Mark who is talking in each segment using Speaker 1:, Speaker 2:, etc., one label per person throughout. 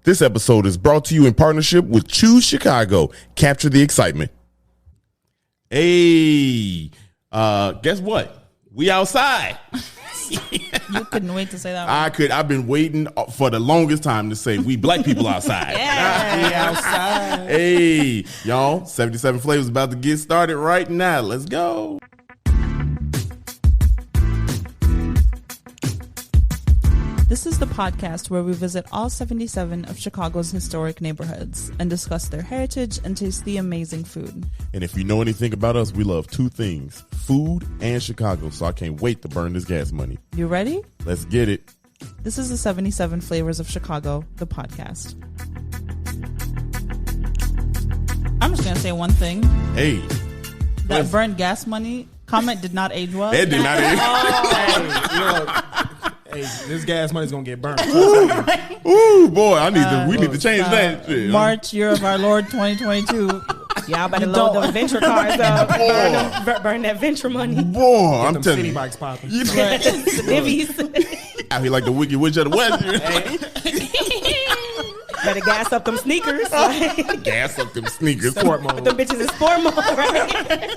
Speaker 1: This episode is brought to you in partnership with Choose Chicago. Capture the excitement. Hey, guess what? We outside.
Speaker 2: You couldn't wait to say that.
Speaker 1: I've been waiting for the longest time to say we black people outside.
Speaker 2: Yeah.
Speaker 3: We outside.
Speaker 1: Hey, y'all, 77 Flavors about to get started right now. Let's go.
Speaker 2: This is the podcast where we visit all 77 of Chicago's historic neighborhoods and discuss their heritage and taste the amazing food.
Speaker 1: And if you know anything about us, we love two things, food and Chicago. So I can't wait to burn this gas money.
Speaker 2: You ready?
Speaker 1: Let's get it.
Speaker 2: This is the 77 Flavors of Chicago, the podcast. I'm just going to say one thing.
Speaker 1: Hey.
Speaker 2: That burned gas money comment did not age well.
Speaker 1: That did not age.
Speaker 3: Hey, look. Hey, this gas money's gonna get burned.
Speaker 1: Ooh, boy, we need to change that shit.
Speaker 2: March, year of our Lord 2022.
Speaker 4: Y'all better load those venture cars up. Burn that venture money.
Speaker 1: Boy, I'm telling
Speaker 3: city
Speaker 1: you.
Speaker 3: bikes popping.
Speaker 4: The divvies.
Speaker 1: Out here like the Wicked Witch of the West.
Speaker 4: Better gas up them sneakers. Like,
Speaker 1: Gas up them sneakers.
Speaker 3: Sport
Speaker 4: put
Speaker 3: mode.
Speaker 4: them bitches in sport mode, right?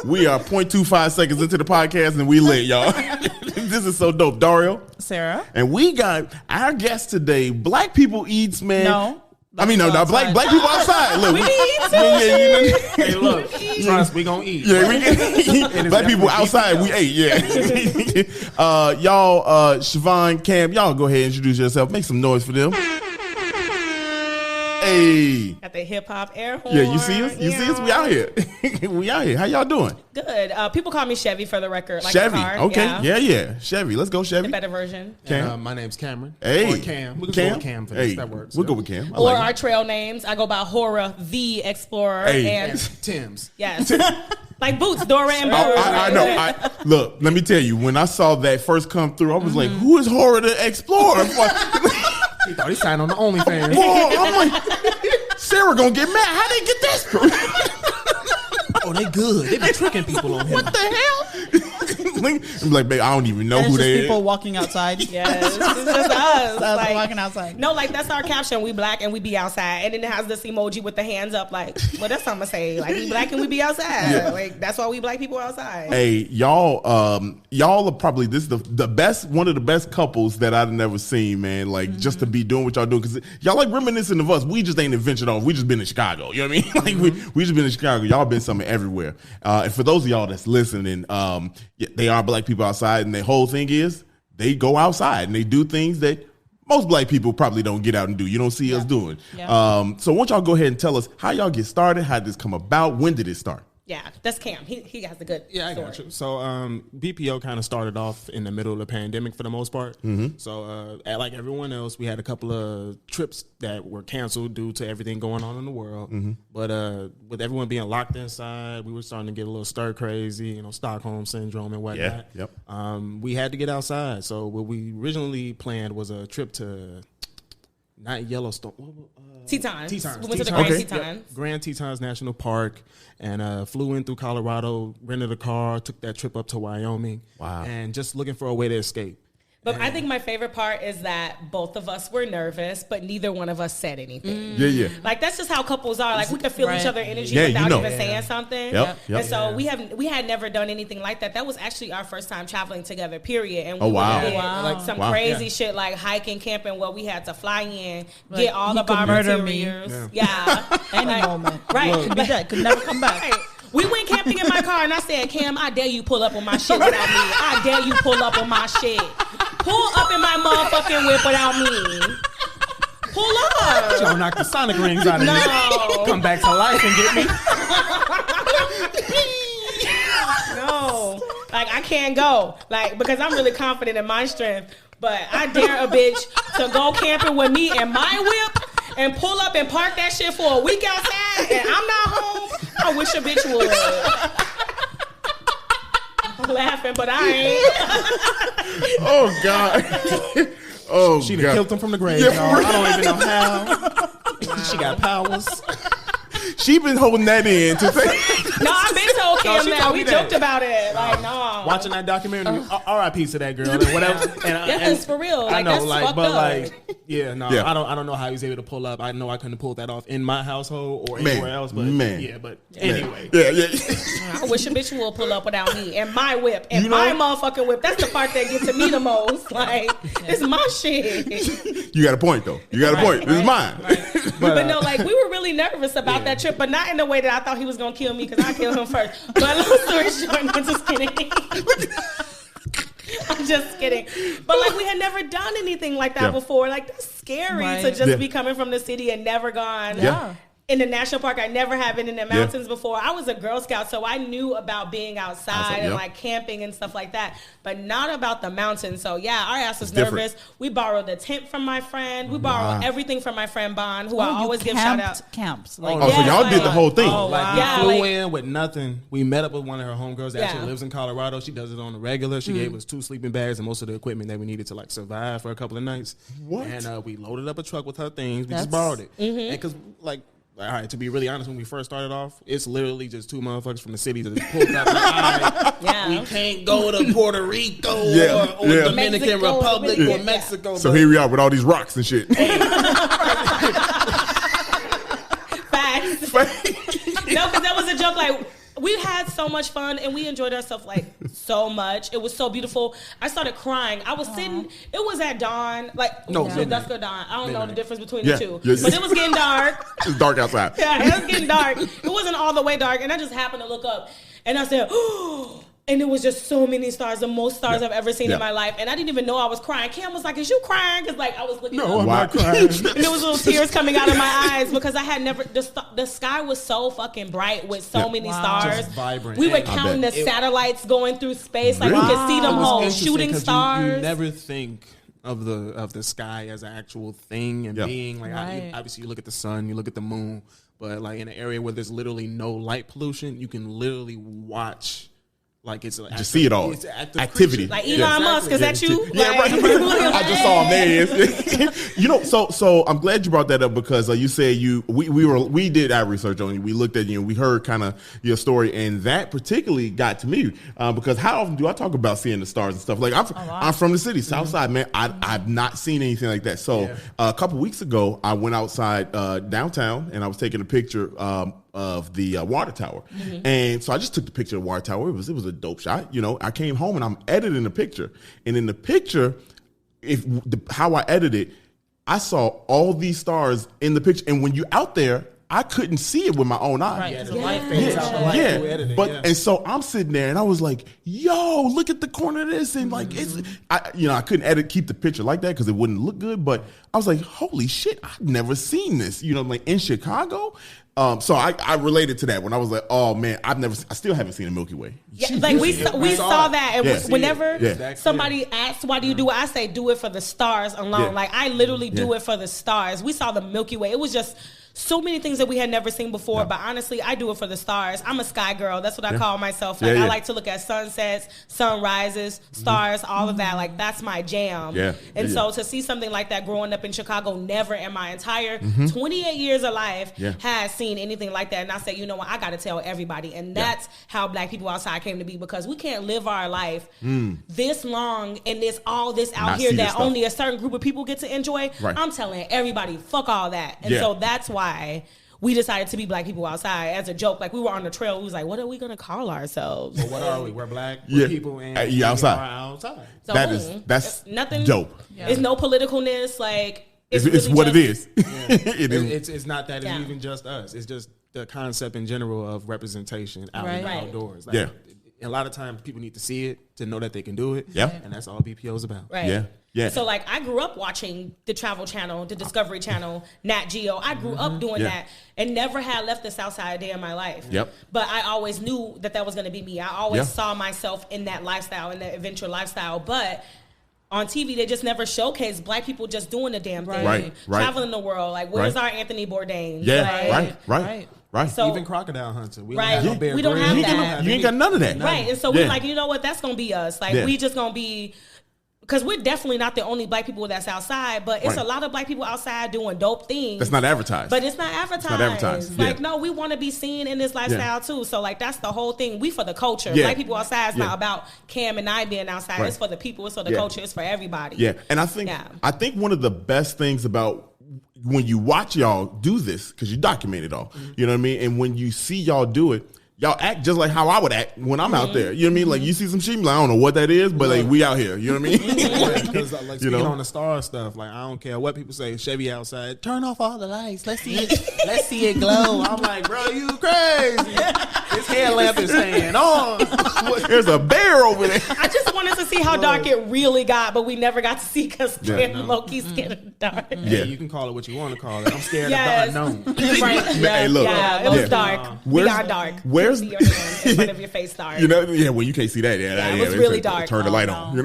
Speaker 1: We are 0.25 seconds into the podcast and we lit, y'all. This is so dope. Dario.
Speaker 2: Sarah?
Speaker 1: And we got our guest today. Black people eats, man.
Speaker 2: No.
Speaker 1: I mean, no, black people outside. Look,
Speaker 4: We eat too.
Speaker 3: Hey, look. Trust, we gonna eat.
Speaker 1: Yeah, we black people outside. We ate. Yeah. Y'all, Siobhan, Cam, y'all go ahead and introduce yourself. Make some noise for them. Hey.
Speaker 4: Got the hip hop air horn.
Speaker 1: Yeah, you see us? You see us? We out here. We out here. How y'all doing?
Speaker 4: Good. People call me Chevy for the record. Like
Speaker 1: Chevy.
Speaker 4: the car.
Speaker 1: Okay. Yeah. Chevy. Let's go, Chevy.
Speaker 4: The better version.
Speaker 1: Cam.
Speaker 3: And, my name's Cameron.
Speaker 1: Hey.
Speaker 3: Or Cam. We can go with Cam for this.
Speaker 1: Hey.
Speaker 3: That works.
Speaker 1: We'll go with Cam. I
Speaker 4: Or
Speaker 1: like
Speaker 4: our
Speaker 1: it.
Speaker 4: trail names. I go by Hora the Explorer.
Speaker 1: Hey.
Speaker 4: And
Speaker 3: Tim's.
Speaker 4: yes. Like Boots, Dora and Boots.
Speaker 1: I know. Look, let me tell you, when I saw that first come through, I was like, who is Horror the Explorer?
Speaker 3: He thought he signed on the OnlyFans.
Speaker 1: Boy, I'm like, Sarah gonna get mad. How they get this?
Speaker 3: Oh, they good. They be tricking people on here.
Speaker 1: What the hell? I'm like, babe, I don't even know
Speaker 2: And
Speaker 1: who
Speaker 2: it's just
Speaker 1: they
Speaker 2: people
Speaker 1: is.
Speaker 2: walking outside.
Speaker 4: Yes, it's just us.
Speaker 2: Us
Speaker 4: Like,
Speaker 2: walking outside.
Speaker 4: no, like that's our caption. We black and we be outside, and then it has this emoji with the hands up. Like, well, that's what I'm gonna say. Like, we black and we be outside.
Speaker 1: Yeah.
Speaker 4: Like, that's why we black people outside.
Speaker 1: Hey, y'all are probably this is the best, one of the best couples that I've never seen, man. Like, just to be doing what y'all doing, because y'all like reminiscent of us. We just ain't adventured off. We just been in Chicago. You know what I mean? Like we just been in Chicago. Y'all been somewhere everywhere. And for those of y'all that's listening, they are black people outside, and their whole thing is they go outside and they do things that most black people probably don't get out and do. You don't see us doing.
Speaker 2: Yeah.
Speaker 1: So why don't y'all go ahead and tell us how y'all get started? How did this come about? When did it start?
Speaker 4: Yeah, that's Cam. He has the good.
Speaker 3: Yeah, I
Speaker 4: story.
Speaker 3: got you. So BPO kind of started off in the middle of the pandemic for the most part. So like everyone else, we had a couple of trips that were canceled due to everything going on in the world. But with everyone being locked inside, we were starting to get a little stir crazy, Stockholm syndrome and whatnot.
Speaker 1: Yep.
Speaker 3: We had to get outside. So what we originally planned was a trip to not Yellowstone.
Speaker 4: Tetons.
Speaker 3: Tetons.
Speaker 4: We went to the
Speaker 1: Tetons.
Speaker 4: Grand
Speaker 1: Okay.
Speaker 4: Tetons.
Speaker 3: Grand Tetons National Park, and flew in through Colorado, rented a car, took that trip up to Wyoming.
Speaker 1: Wow.
Speaker 3: And just looking for a way to escape.
Speaker 4: But I think my favorite part is that both of us were nervous, but neither one of us said anything.
Speaker 1: Yeah.
Speaker 4: Like that's just how couples are. Like we can feel each
Speaker 2: Right.
Speaker 4: other's energy
Speaker 1: Yeah, you
Speaker 4: without
Speaker 1: know.
Speaker 4: even saying something.
Speaker 1: Yep.
Speaker 4: And so we had never done anything like that. That was actually our first time traveling together. Period. And we
Speaker 1: wow.
Speaker 4: did
Speaker 2: Wow.
Speaker 4: some
Speaker 1: Wow.
Speaker 4: crazy
Speaker 3: Yeah.
Speaker 4: shit like hiking, camping, where we had to fly in,
Speaker 2: Like,
Speaker 4: get all
Speaker 2: you
Speaker 4: the
Speaker 2: could
Speaker 4: bar
Speaker 2: murder me.
Speaker 4: materials. Yeah.
Speaker 2: Any
Speaker 4: Like,
Speaker 2: moment.
Speaker 4: Right.
Speaker 2: Could be dead. Could never come back.
Speaker 4: Right. We went camping in my car and I said, Cam, I dare you pull up on my shit without me. I dare you pull up on my shit. Pull up in my motherfucking whip without me. Pull up.
Speaker 3: Y'all knock the sonic rings out of me.
Speaker 4: No.
Speaker 3: Come back to life and get me.
Speaker 4: No. Like, I can't go. Like, because I'm really confident in my strength. But I dare a bitch to go camping with me in my whip and pull up and park that shit for a week outside and I'm not home. I wish a bitch would. I'm laughing, but I ain't.
Speaker 1: Oh God. Oh,
Speaker 3: She
Speaker 1: God.
Speaker 3: done killed him from the grave,
Speaker 1: Yeah,
Speaker 3: y'all.
Speaker 1: for
Speaker 3: I don't even know how. She got powers.
Speaker 1: She been holding that in to say.
Speaker 4: No, I've been told Kim
Speaker 3: she
Speaker 4: now.
Speaker 3: told
Speaker 4: We
Speaker 3: me that.
Speaker 4: joked about it. Like, no.
Speaker 3: Watching that documentary, R.I.P. to that girl, and whatever. And,
Speaker 4: Yes, for real.
Speaker 3: I
Speaker 4: Like,
Speaker 3: know,
Speaker 4: that's
Speaker 3: like,
Speaker 4: fucked
Speaker 3: but
Speaker 4: up.
Speaker 3: like, yeah, no,
Speaker 1: Yeah.
Speaker 3: I don't know how he's able to pull up. I know I couldn't pull that off in my household or
Speaker 1: Man,
Speaker 3: anywhere else, but
Speaker 1: man.
Speaker 3: but anyway,
Speaker 1: Yeah.
Speaker 4: I wish a bitch will pull up without me and my whip and
Speaker 1: You know-
Speaker 4: my motherfucking whip. That's the part that gets to me the most. Like, it's my shit.
Speaker 1: You got a point though. You got a point. This is mine.
Speaker 4: But no, like, we were really nervous about that trip, but not in the way that I thought he was gonna kill me because I killed him first. But long story short, I'm just kidding. I'm just kidding. But like, we had never done anything like that before. Like, that's scary
Speaker 2: Right.
Speaker 4: to just be coming from the city and never gone.
Speaker 2: Yeah.
Speaker 4: In the national park, I never have been in the mountains before. I was a Girl Scout, so I knew about being outside and like camping and stuff like that, but not about the mountains. So yeah, our ass was nervous. We borrowed a tent from my friend. We borrowed everything from my friend Bond, who I always give shout out.
Speaker 2: Camps.
Speaker 1: So y'all did the whole thing.
Speaker 3: like
Speaker 4: Yeah,
Speaker 3: we flew
Speaker 4: like-
Speaker 3: in with nothing. We met up with one of her homegirls that actually
Speaker 4: Yeah.
Speaker 3: lives in Colorado. She does it on the regular. She gave us 2 sleeping bags and most of the equipment that we needed to like survive for a couple of nights.
Speaker 1: What?
Speaker 3: And we loaded up a truck with her things. We just
Speaker 2: That's-
Speaker 3: borrowed it. And because like. All right, to be really honest, when we first started off, it's literally just 2 motherfuckers from the city that just pulled up. Like, we can't go to Puerto Rico or Dominican
Speaker 4: Mexico,
Speaker 3: Republic
Speaker 4: yeah.
Speaker 3: or Mexico.
Speaker 1: So here we are with all these rocks and shit.
Speaker 4: Facts. No, because that was a joke. Like, we had so much fun and we enjoyed ourselves like so much. It was so beautiful. I started crying. I was sitting. It was at dawn. Like,
Speaker 3: No,
Speaker 4: was it
Speaker 3: midnight.
Speaker 4: dusk or dawn? I don't know the difference between
Speaker 1: Yeah.
Speaker 4: the two.
Speaker 1: Yeah.
Speaker 4: But it was getting dark.
Speaker 1: It's dark outside.
Speaker 4: Yeah, it was getting dark. It wasn't all the way dark, and I just happened to look up, and I said, "Oh!" And it was just so many stars, the most stars I've ever seen in my life, and I didn't even know I was crying. Cam was like, "Is you crying?" Because like I was looking.
Speaker 3: No,
Speaker 4: up.
Speaker 3: I'm not crying.
Speaker 4: And there was little tears coming out of my eyes because I had never. The sky was so fucking bright with so many stars.
Speaker 3: Just vibrant.
Speaker 4: We were
Speaker 3: And
Speaker 4: counting the
Speaker 3: bet.
Speaker 4: satellites going through space, like we
Speaker 1: Really?
Speaker 4: could see them
Speaker 3: It was
Speaker 4: whole
Speaker 3: interesting
Speaker 4: shooting
Speaker 3: 'cause
Speaker 4: stars.
Speaker 3: You never think of the sky as an actual thing and being like.
Speaker 2: Right.
Speaker 3: Obviously, you look at the sun, you look at the moon, but like in an area where there's literally no light pollution, you can literally watch. Like it's
Speaker 1: Just see it all.
Speaker 3: It's an active
Speaker 1: Activity.
Speaker 3: creature.
Speaker 4: Like Elon Musk, is that you?
Speaker 1: Yeah,
Speaker 4: Like,
Speaker 1: right. I just saw him. There he is. You know, so I'm glad you brought that up because you said we did our research on you. We looked at you and we heard kind of your story, and that particularly got to me because how often do I talk about seeing the stars and stuff? Like I'm from the city, South Side, man. I've not seen anything like that. So a couple weeks ago, I went outside downtown and I was taking a picture. Of the water tower, and so I just took the picture of the water tower. It was a dope shot, you know. I came home and I'm editing the picture, and in the picture, how I edited, I saw all these stars in the picture, and when you're out there, I couldn't see it with my own eye.
Speaker 2: Right.
Speaker 3: Yeah, the light fades out. The light through editing,
Speaker 1: And so I'm sitting there and I was like, "Yo, look at the corner of this," and like I couldn't keep the picture like that because it wouldn't look good. But I was like, "Holy shit, I've never seen this," you know, like in Chicago. So I related to that when I was like, "Oh man, I still haven't seen a Milky Way."
Speaker 4: Yeah, like we saw that, and
Speaker 1: Yeah.
Speaker 4: whenever somebody asks, "Why do you do it?" I say, "Do it for the stars alone."
Speaker 1: Yeah.
Speaker 4: Like I literally do it for the stars. We saw the Milky Way. It was just so many things that we had never seen before. But honestly, I do it for the stars. I'm a sky girl. That's what I call myself. Like I like to look at sunsets, sunrises, stars, all of that. Like that's my jam.
Speaker 1: Yeah.
Speaker 4: And so to see something like that growing up in Chicago, never in my entire 28 years of life has seen anything like that. And I said, you know what, I got to tell everybody. And that's how Black People Outside came to be, because we can't live our life this long and there's all this out
Speaker 1: Not
Speaker 4: here
Speaker 1: see this
Speaker 4: that
Speaker 1: stuff.
Speaker 4: only a certain group of people get to enjoy.
Speaker 1: Right.
Speaker 4: I'm telling everybody, fuck all that. And so that's why we decided to be Black People Outside as a joke. Like we were on the trail, we was like, what are we gonna call ourselves?
Speaker 3: Well, what are we? We're Black. We're people, and
Speaker 1: you outside.
Speaker 3: We are outside.
Speaker 4: So,
Speaker 1: That's
Speaker 4: nothing
Speaker 1: dope.
Speaker 4: It's no politicalness. Like
Speaker 1: It's
Speaker 4: really
Speaker 1: what
Speaker 4: just-
Speaker 1: it is. It is.
Speaker 3: It's not that it's
Speaker 4: Yeah.
Speaker 3: even just us. It's just the concept in general of representation out in the
Speaker 4: Right.
Speaker 3: outdoors. Like,
Speaker 1: Yeah.
Speaker 3: A lot of times people need to see it to know that they can do it.
Speaker 1: Yeah.
Speaker 3: And that's all BPO is about.
Speaker 4: Right.
Speaker 1: Yeah. Yeah.
Speaker 4: So like I grew up watching the Travel Channel, the Discovery Channel, Nat Geo. I grew up doing
Speaker 1: Yeah.
Speaker 4: that and never had left the South Side a day in my life.
Speaker 1: Yep.
Speaker 4: But I always knew that was going to be me. I always
Speaker 1: Yeah.
Speaker 4: saw myself in that lifestyle, in that adventure lifestyle. But on TV, they just never showcase Black people just doing the damn thing.
Speaker 1: Right, right.
Speaker 4: Traveling the world. Like, where's
Speaker 1: Right.
Speaker 4: our Anthony Bourdain?
Speaker 1: Yeah.
Speaker 4: Like,
Speaker 1: Right.
Speaker 4: So,
Speaker 3: Even Crocodile Hunter. We
Speaker 4: Right.
Speaker 3: don't have no Bear
Speaker 4: We don't
Speaker 3: Grylls.
Speaker 4: have
Speaker 3: We
Speaker 4: that.
Speaker 3: don't have
Speaker 1: You ain't got none of that.
Speaker 4: Right. And so we're like, you know what? That's going to be us. Like, we just going to be because we're definitely not the only black people that's outside, but it's a lot of black people outside doing dope things.
Speaker 1: That's not advertised.
Speaker 4: But it's not advertised.
Speaker 1: It's not advertised.
Speaker 4: Like, no, we want to be seen in this lifestyle too. So, like, that's the whole thing. We for the culture. Black people outside is not about Cam and I being outside. It's for the people. It's for the culture. It's for everybody.
Speaker 1: Yeah, and I think one of the best things about when you watch y'all do this, because you document it all, you know what I mean? And when you see y'all do it, y'all act just like how I would act when I'm out there. You know what I mean? Like, you see some shit, like, I don't know what that is, but like, we out here. You know what I mean?
Speaker 3: Because like, speaking on the star stuff, like, I don't care what people say. Chevy outside, turn off all the lights. Let's see it. Let's see it glow. I'm like, bro, you crazy. His headlamp is staying on.
Speaker 1: There's a bear over there.
Speaker 4: I just wanted to see how dark it really got, but we never got to see because Loki's scared of the dark.
Speaker 3: Yeah, you can call it what you want to call it. I'm scared of the unknown.
Speaker 4: Right.
Speaker 1: Hey, look.
Speaker 4: It was dark. We got dark.
Speaker 1: Where's
Speaker 4: see your hand in front of your face dark?
Speaker 1: You know, well, you can't see that.
Speaker 4: It was really dark.
Speaker 1: Turn the light on.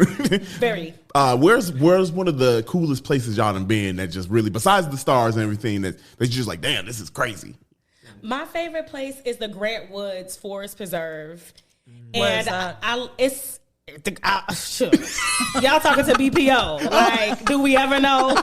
Speaker 4: Very.
Speaker 1: Where's one of the coolest places y'all done been that just really, besides the stars and everything, that you're just like, damn, this is crazy?
Speaker 4: My favorite place is the Grant Woods Forest Preserve.
Speaker 2: Where is
Speaker 4: And
Speaker 2: that?
Speaker 4: it's sure. Y'all talking to BPO. Like, do we ever know?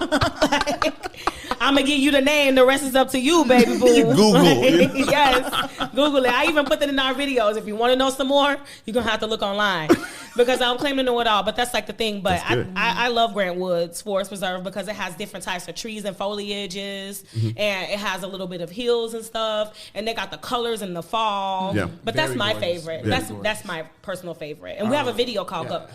Speaker 4: I'm going to give you the name. The rest is up to you, baby boo.
Speaker 1: Google.
Speaker 4: Yes. Google it. I even put it in our videos. If you want to know some more, you're going to have to look online. Because I don't claim to know it all, but that's like the thing. But I love Grant Woods Forest Preserve because it has different types of trees and foliages. And it has a little bit of hills and stuff. And they got the colors in the fall. Yeah. But that's my favorite. That's my personal favorite. And we have a video called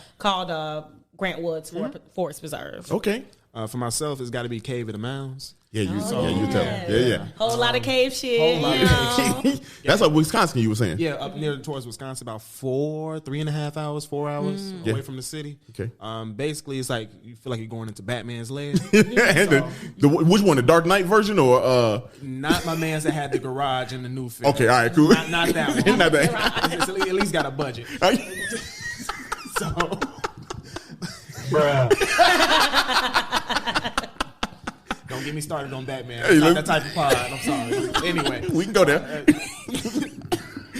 Speaker 4: Grant Woods Forest Preserve.
Speaker 1: Okay.
Speaker 3: For myself, it's got to be Cave of the Mounds.
Speaker 1: Yeah, you tell them. Yeah.
Speaker 4: Whole lot of cave shit.
Speaker 1: That's like Wisconsin, you were saying.
Speaker 3: Yeah, up near towards Wisconsin, about 3.5 hours, 4 hours away from the city.
Speaker 1: Okay.
Speaker 3: Basically, it's like you feel like you're going into Batman's lair.
Speaker 1: And which one, the Dark Knight version or?
Speaker 3: Not my man's that had the garage in the new film.
Speaker 1: Okay, all right, cool.
Speaker 3: Not that one.
Speaker 1: Not that.
Speaker 3: It's at least got a budget. So,
Speaker 5: bruh.
Speaker 3: Don't get me started on Batman. It's not that type of pod. I'm sorry. Anyway,
Speaker 1: we can go there.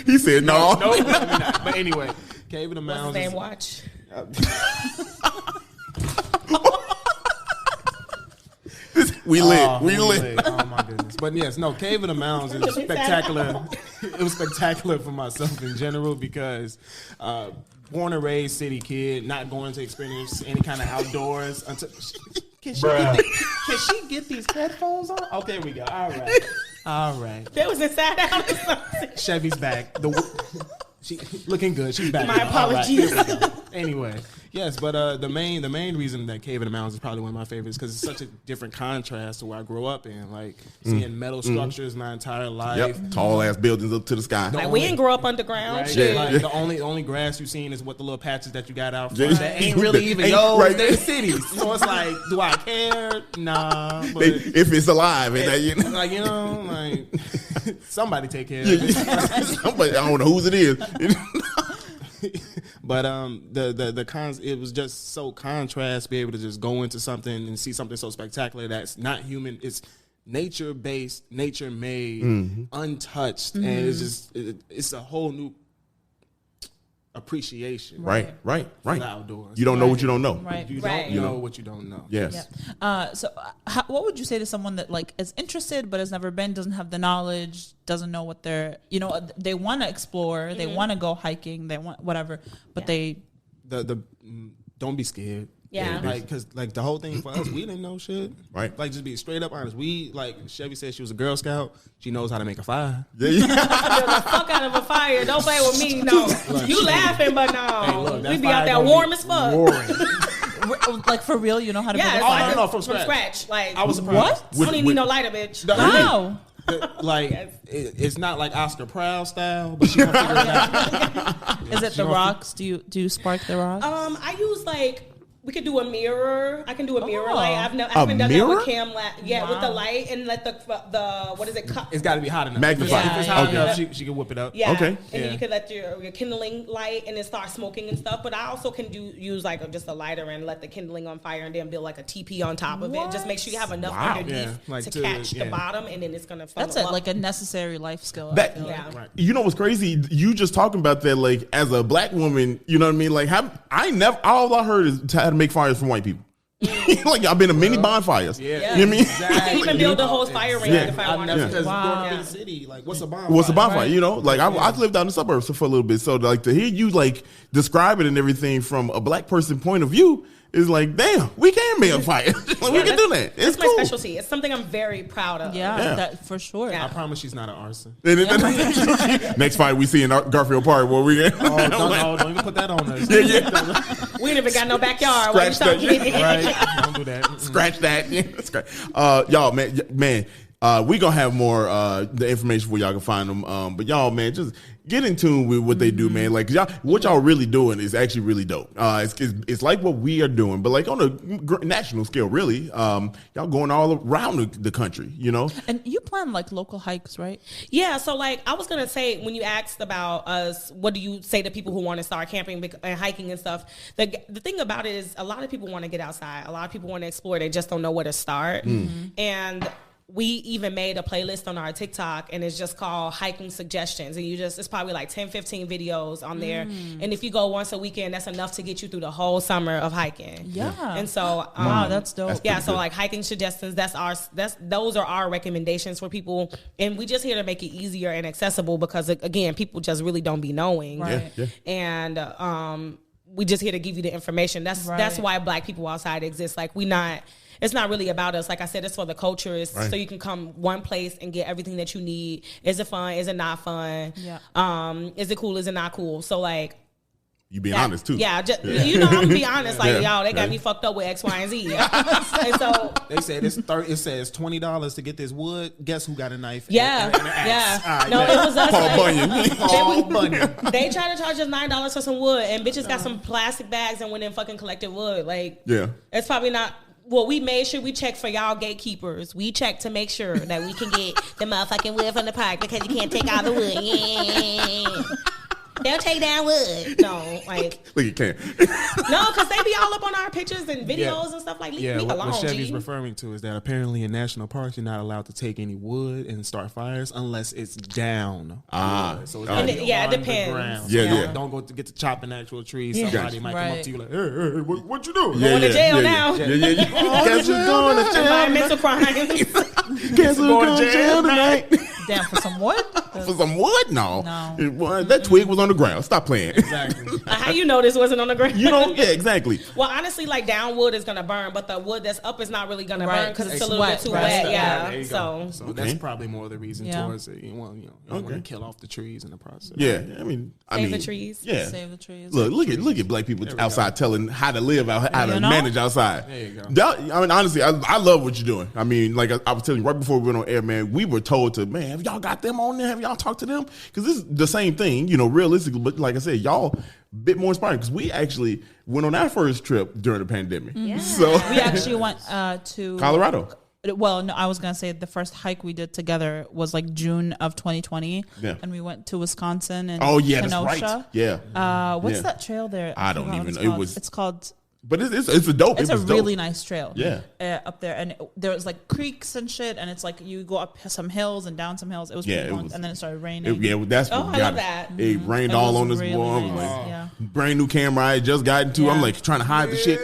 Speaker 1: He said no.
Speaker 3: No, maybe not. But anyway, Cave of the Mounds.
Speaker 4: What's his name? Watch.
Speaker 1: We lit.
Speaker 3: Oh my goodness. But yes, no, Cave of the Mounds is spectacular. It was spectacular for myself in general because born and raised city kid, not going to experience any kind of outdoors until can she get these headphones on? Oh, there we go. All right.
Speaker 4: That was inside out or something.
Speaker 3: Chevy's back. She looking good. She's back.
Speaker 4: My apologies.
Speaker 3: All right, here we go. Anyway, yes, but the main reason that Cave of the Mounds is probably one of my favorites because it's such a different contrast to where I grew up in. Like seeing metal structures my entire life.
Speaker 1: Yep. Tall ass buildings up to the sky.
Speaker 4: Like we didn't grow up underground.
Speaker 3: Right?
Speaker 4: Shit.
Speaker 3: Like the only grass you've seen is what the little patches that you got out front. That ain't really even yours. Right. They're cities. So it's like, do I care? Nah. But
Speaker 1: if it's alive, and
Speaker 3: like somebody take care of it.
Speaker 1: Somebody, I don't know whose it is.
Speaker 3: But the cons, it was just so contrast to be able to just go into something and see something so spectacular that's not human. It's nature based, nature made, untouched, and it's just it's a whole new appreciation.
Speaker 1: Right.
Speaker 3: For the outdoors.
Speaker 1: You don't know what you don't know.
Speaker 2: Right.
Speaker 3: You don't know what you don't know.
Speaker 1: Yes.
Speaker 2: Yeah. So, what would you say to someone that like is interested but has never been, doesn't have the knowledge, doesn't know what they're, they want to explore, they want to go hiking, they want whatever, but they
Speaker 3: don't be scared.
Speaker 4: Yeah.
Speaker 3: Because the whole thing for us, we didn't know shit.
Speaker 1: Right.
Speaker 3: Like, just be straight up honest. Chevy said she was a Girl Scout. She knows how to make a fire.
Speaker 4: I build the fuck out of a fire. Don't play with me. No. You laughing, but no.
Speaker 3: Hey, look,
Speaker 4: we be out there warm as fuck.
Speaker 2: like for real, you know how to build a
Speaker 4: Yeah,
Speaker 2: fire?
Speaker 3: no, from scratch.
Speaker 4: Like,
Speaker 3: I was surprised.
Speaker 4: I don't even need no lighter, bitch.
Speaker 2: Wow.
Speaker 3: It's not like Oscar Proud style, but she gonna figure it out.
Speaker 2: Is it the rocks? Do you spark the rocks?
Speaker 4: I use we could do a mirror. I can do a mirror light. I haven't done
Speaker 1: mirror?
Speaker 4: that with cam light. Yeah, with the light and let the what is it?
Speaker 3: It's got to be hot enough.
Speaker 1: Magnified.
Speaker 3: If it's hot enough, she can whip it up.
Speaker 4: Yeah.
Speaker 1: Okay.
Speaker 4: And then you can let your kindling light and then start smoking and stuff. But I also can use just a lighter and let the kindling on fire and then build like a teepee on top of it. Just make sure you have enough underneath to catch the bottom, and then it's gonna.
Speaker 2: That's like a necessary life skill.
Speaker 1: Right. You know what's crazy? You just talking about that, like as a black woman, you know what I mean? Like all I heard is how to make fires from white people. Like I've been to many bonfires.
Speaker 3: Yeah.
Speaker 1: You know what I mean?
Speaker 3: Exactly.
Speaker 4: I can even build the whole fire ring if I wanted
Speaker 3: Because
Speaker 4: to.
Speaker 3: growing up in
Speaker 2: Wow.
Speaker 3: the city, like, what's a bonfire?
Speaker 1: What's a bonfire? You know, like I lived out in the suburbs for a little bit, so like to hear you like describe it and everything from a black person point of view is like, damn, we can make a fire. Like, we can do that. It's
Speaker 4: That's
Speaker 1: cool.
Speaker 4: my specialty. It's something I'm very proud of.
Speaker 2: Yeah, that for sure.
Speaker 4: Yeah.
Speaker 3: I promise she's not an arson.
Speaker 1: Next fight we see in Garfield Park, where we get
Speaker 3: Don't even put that on us.
Speaker 4: We ain't even got no backyard. What you
Speaker 1: Scratch
Speaker 4: talking
Speaker 1: that.
Speaker 3: Right? Don't do that. Mm-mm.
Speaker 1: scratch that. Yeah, scratch. Y'all, man, we gonna have more the information where y'all can find them. But y'all, man, just get in tune with what they do, man. Like y'all, what y'all really doing is actually really dope. It's like what we are doing, but like on a national scale, really. Y'all going all around the country, you know.
Speaker 2: And you plan like local hikes, right?
Speaker 4: Yeah, so like I was gonna say when you asked about us, what do you say to people who want to start camping and hiking and stuff? The thing about it is a lot of people want to get outside. A lot of people want to explore. They just don't know where to start. And we even made a playlist on our TikTok, and it's just called Hiking Suggestions. And it's probably like 10, 15 videos on there. And if you go once a weekend, that's enough to get you through the whole summer of hiking.
Speaker 2: Yeah.
Speaker 4: And so,
Speaker 2: Wow, that's dope.
Speaker 4: yeah, so
Speaker 1: good.
Speaker 4: like hiking suggestions, those are our recommendations for people, and we just here to make it easier and accessible because again, people just really don't be knowing,
Speaker 2: Right.
Speaker 1: Yeah.
Speaker 4: and we just here to give you the information. That's why Black People Outside exists. Like it's not really about us. Like I said, it's for the culture. It's so you can come one place and get everything that you need. Is it fun? Is it not fun?
Speaker 2: Yeah.
Speaker 4: Is it cool? Is it not cool? So like.
Speaker 1: You being honest too.
Speaker 4: Yeah, you know, I'm gonna be honest. Like,
Speaker 1: Yeah.
Speaker 4: y'all, they got me fucked up with X, Y, and Z. And so
Speaker 3: They said it says $20 to get this wood. Guess who got a knife?
Speaker 4: yeah,
Speaker 3: and an axe?
Speaker 4: yeah.
Speaker 3: All right,
Speaker 4: No,
Speaker 3: bet.
Speaker 4: it was us.
Speaker 1: Paul
Speaker 4: like,
Speaker 1: Bunyan.
Speaker 3: Paul Bunyan.
Speaker 4: they tried to charge us $9 for some wood, and bitches got some plastic bags and went and fucking collected wood. Like,
Speaker 1: Yeah.
Speaker 4: it's probably not. Well, we made sure we checked for y'all gatekeepers. We checked to make sure that we can get the motherfucking wood from the park because you can't take all the wood. Yeah. They'll take down wood. No, like
Speaker 1: Look, you can.
Speaker 4: no, because they be all up on our pictures and videos and stuff. Like, leave me
Speaker 3: What
Speaker 4: alone,
Speaker 3: Chevy's
Speaker 4: G.
Speaker 3: referring to is that apparently in national parks you're not allowed to take any wood and start fires unless it's down. wood. So it's
Speaker 1: And
Speaker 3: gotta be
Speaker 4: yeah, it
Speaker 3: on the
Speaker 4: depends.
Speaker 3: ground.
Speaker 1: Yeah,
Speaker 3: So
Speaker 1: yeah.
Speaker 3: Don't go to get to chopping actual trees.
Speaker 4: Yeah.
Speaker 3: Somebody might come up
Speaker 2: Right.
Speaker 3: to you like, hey, what you doing?
Speaker 4: Going to jail now.
Speaker 1: Yeah. Guess who's going to jail?
Speaker 4: Environmental crimes.
Speaker 1: Guess who's going to jail tonight?
Speaker 2: Damn, for some wood?
Speaker 1: For some wood? No.
Speaker 2: No.
Speaker 1: That twig was on the ground. Stop playing.
Speaker 3: Exactly.
Speaker 4: How you know this wasn't on the ground?
Speaker 1: You know? Yeah, exactly.
Speaker 4: Well, honestly, like down wood is gonna burn, but the wood that's up is not really gonna
Speaker 2: Right,
Speaker 4: burn because it's
Speaker 2: it's
Speaker 4: a little
Speaker 2: wet,
Speaker 4: bit too
Speaker 2: right.
Speaker 4: wet.
Speaker 3: There
Speaker 4: Yeah.
Speaker 3: you
Speaker 4: So
Speaker 3: go. That's probably more of the reason
Speaker 2: Yeah.
Speaker 3: towards it. You don't want to kill off the trees in the process.
Speaker 1: Yeah, I mean,
Speaker 4: save the trees.
Speaker 1: Yeah.
Speaker 2: Save the trees.
Speaker 1: Look at black people outside telling how to live, how to
Speaker 2: You know?
Speaker 1: manage outside.
Speaker 3: There you go.
Speaker 1: I mean, honestly, I love what you're doing. I mean, like I was telling you right before we went on air, man, we were told to, man, have y'all got them on there? Have y'all talked to them? Because this is the same thing, you know, realistically. But like I said, y'all a bit more inspiring because we actually went on our first trip during the pandemic. So
Speaker 2: We actually went to
Speaker 1: Colorado.
Speaker 2: Well, no, I was gonna say the first hike we did together was like June of 2020,
Speaker 1: Yeah.
Speaker 2: and we went to Wisconsin and
Speaker 1: Oh yeah,
Speaker 2: Kenosha.
Speaker 1: that's right. Yeah,
Speaker 2: What's
Speaker 1: Yeah.
Speaker 2: that trail there?
Speaker 1: I don't
Speaker 2: forgot what
Speaker 1: even
Speaker 2: it's
Speaker 1: know. It
Speaker 2: called.
Speaker 1: was-
Speaker 2: It's called.
Speaker 1: but it's a dope.
Speaker 2: It's
Speaker 1: it
Speaker 2: a
Speaker 1: was
Speaker 2: really
Speaker 1: dope.
Speaker 2: nice trail.
Speaker 1: Yeah.
Speaker 2: Up there, and there was like creeks and shit, and it's like you go up some hills and down some hills. It was
Speaker 1: Yeah,
Speaker 2: pretty
Speaker 1: it
Speaker 2: fun,
Speaker 1: was-
Speaker 2: and then it started raining.
Speaker 1: That's
Speaker 4: Oh,
Speaker 1: what
Speaker 4: I
Speaker 1: got
Speaker 4: love
Speaker 1: it.
Speaker 4: that.
Speaker 1: It rained
Speaker 2: It
Speaker 1: all
Speaker 2: was
Speaker 1: on this
Speaker 2: really
Speaker 1: wall. I'm
Speaker 2: nice,
Speaker 1: like,
Speaker 2: yeah.
Speaker 1: brand new camera I had just gotten to. I'm
Speaker 2: Yeah.
Speaker 1: like trying to hide the shit.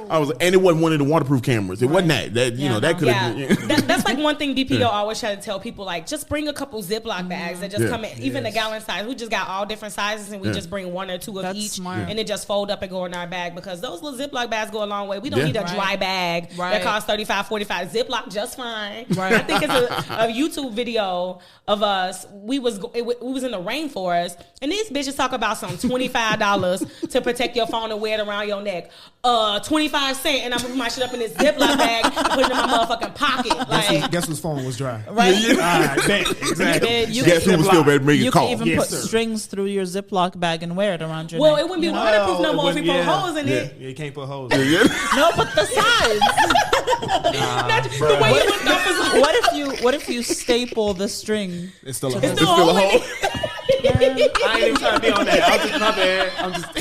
Speaker 1: I was, and it wasn't one of the waterproof cameras. It wasn't that. You
Speaker 2: Yeah,
Speaker 1: know, that
Speaker 2: no.
Speaker 1: could
Speaker 4: Yeah,
Speaker 1: have been.
Speaker 4: that's like one thing BPO always try to tell people, like, just bring a couple Ziploc bags that just
Speaker 1: Yeah.
Speaker 4: come in, even the gallon size. We just got all different sizes, and we
Speaker 1: Yeah.
Speaker 4: just bring one or two of
Speaker 2: That's
Speaker 4: each,
Speaker 2: smart.
Speaker 4: and it just fold up and go in our bag because those little Ziploc bags go a long way. We don't
Speaker 1: Yeah.
Speaker 4: need a
Speaker 2: Right.
Speaker 4: dry bag that
Speaker 2: Right.
Speaker 4: costs $35, $45. Ziploc just fine.
Speaker 2: Right.
Speaker 4: I think it's a YouTube video of us. We was in the rainforest, and these bitches talk about some $25 to protect your phone and wear it around your neck. 25 cents, and I'm putting my shit up in this Ziploc bag and put it in my motherfucking pocket. Like,
Speaker 3: Guess whose phone was dry?
Speaker 2: Right.
Speaker 3: All right, bet. Exactly.
Speaker 2: Yeah, you
Speaker 1: Guess who was still ready to make
Speaker 2: You
Speaker 1: a
Speaker 2: can
Speaker 1: call?
Speaker 2: even
Speaker 3: Yes,
Speaker 2: put
Speaker 3: sir.
Speaker 2: strings through your Ziploc bag and wear it around your
Speaker 4: well,
Speaker 2: neck.
Speaker 4: it wouldn't be
Speaker 2: you know?
Speaker 4: waterproof no
Speaker 3: Well,
Speaker 4: more if we put
Speaker 3: yeah.
Speaker 4: holes in it.
Speaker 3: Yeah, you can't put holes.
Speaker 2: No, but the sides.
Speaker 4: The way you looked off is
Speaker 2: What if you staple the string?
Speaker 3: It's still a
Speaker 4: It's
Speaker 3: hole.
Speaker 4: still
Speaker 1: Still a
Speaker 4: hole in
Speaker 1: hole.
Speaker 4: it.
Speaker 3: I ain't even trying to be on that. I was just my bad. I'm just.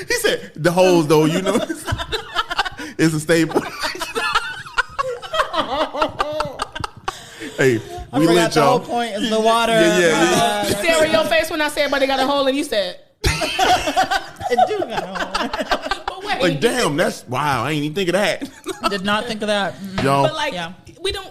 Speaker 1: He said the holes though. You know, it's a staple. Hey, we lit
Speaker 2: the whole
Speaker 1: y'all.
Speaker 2: point is the water.
Speaker 1: Yeah.
Speaker 4: Stare in your face when I said, but they got a hole, and you said,
Speaker 2: It do got a hole.
Speaker 4: but
Speaker 1: Like, damn, that's wow. I ain't even think of that.
Speaker 2: Did not think of that.
Speaker 1: Yo,
Speaker 4: But like,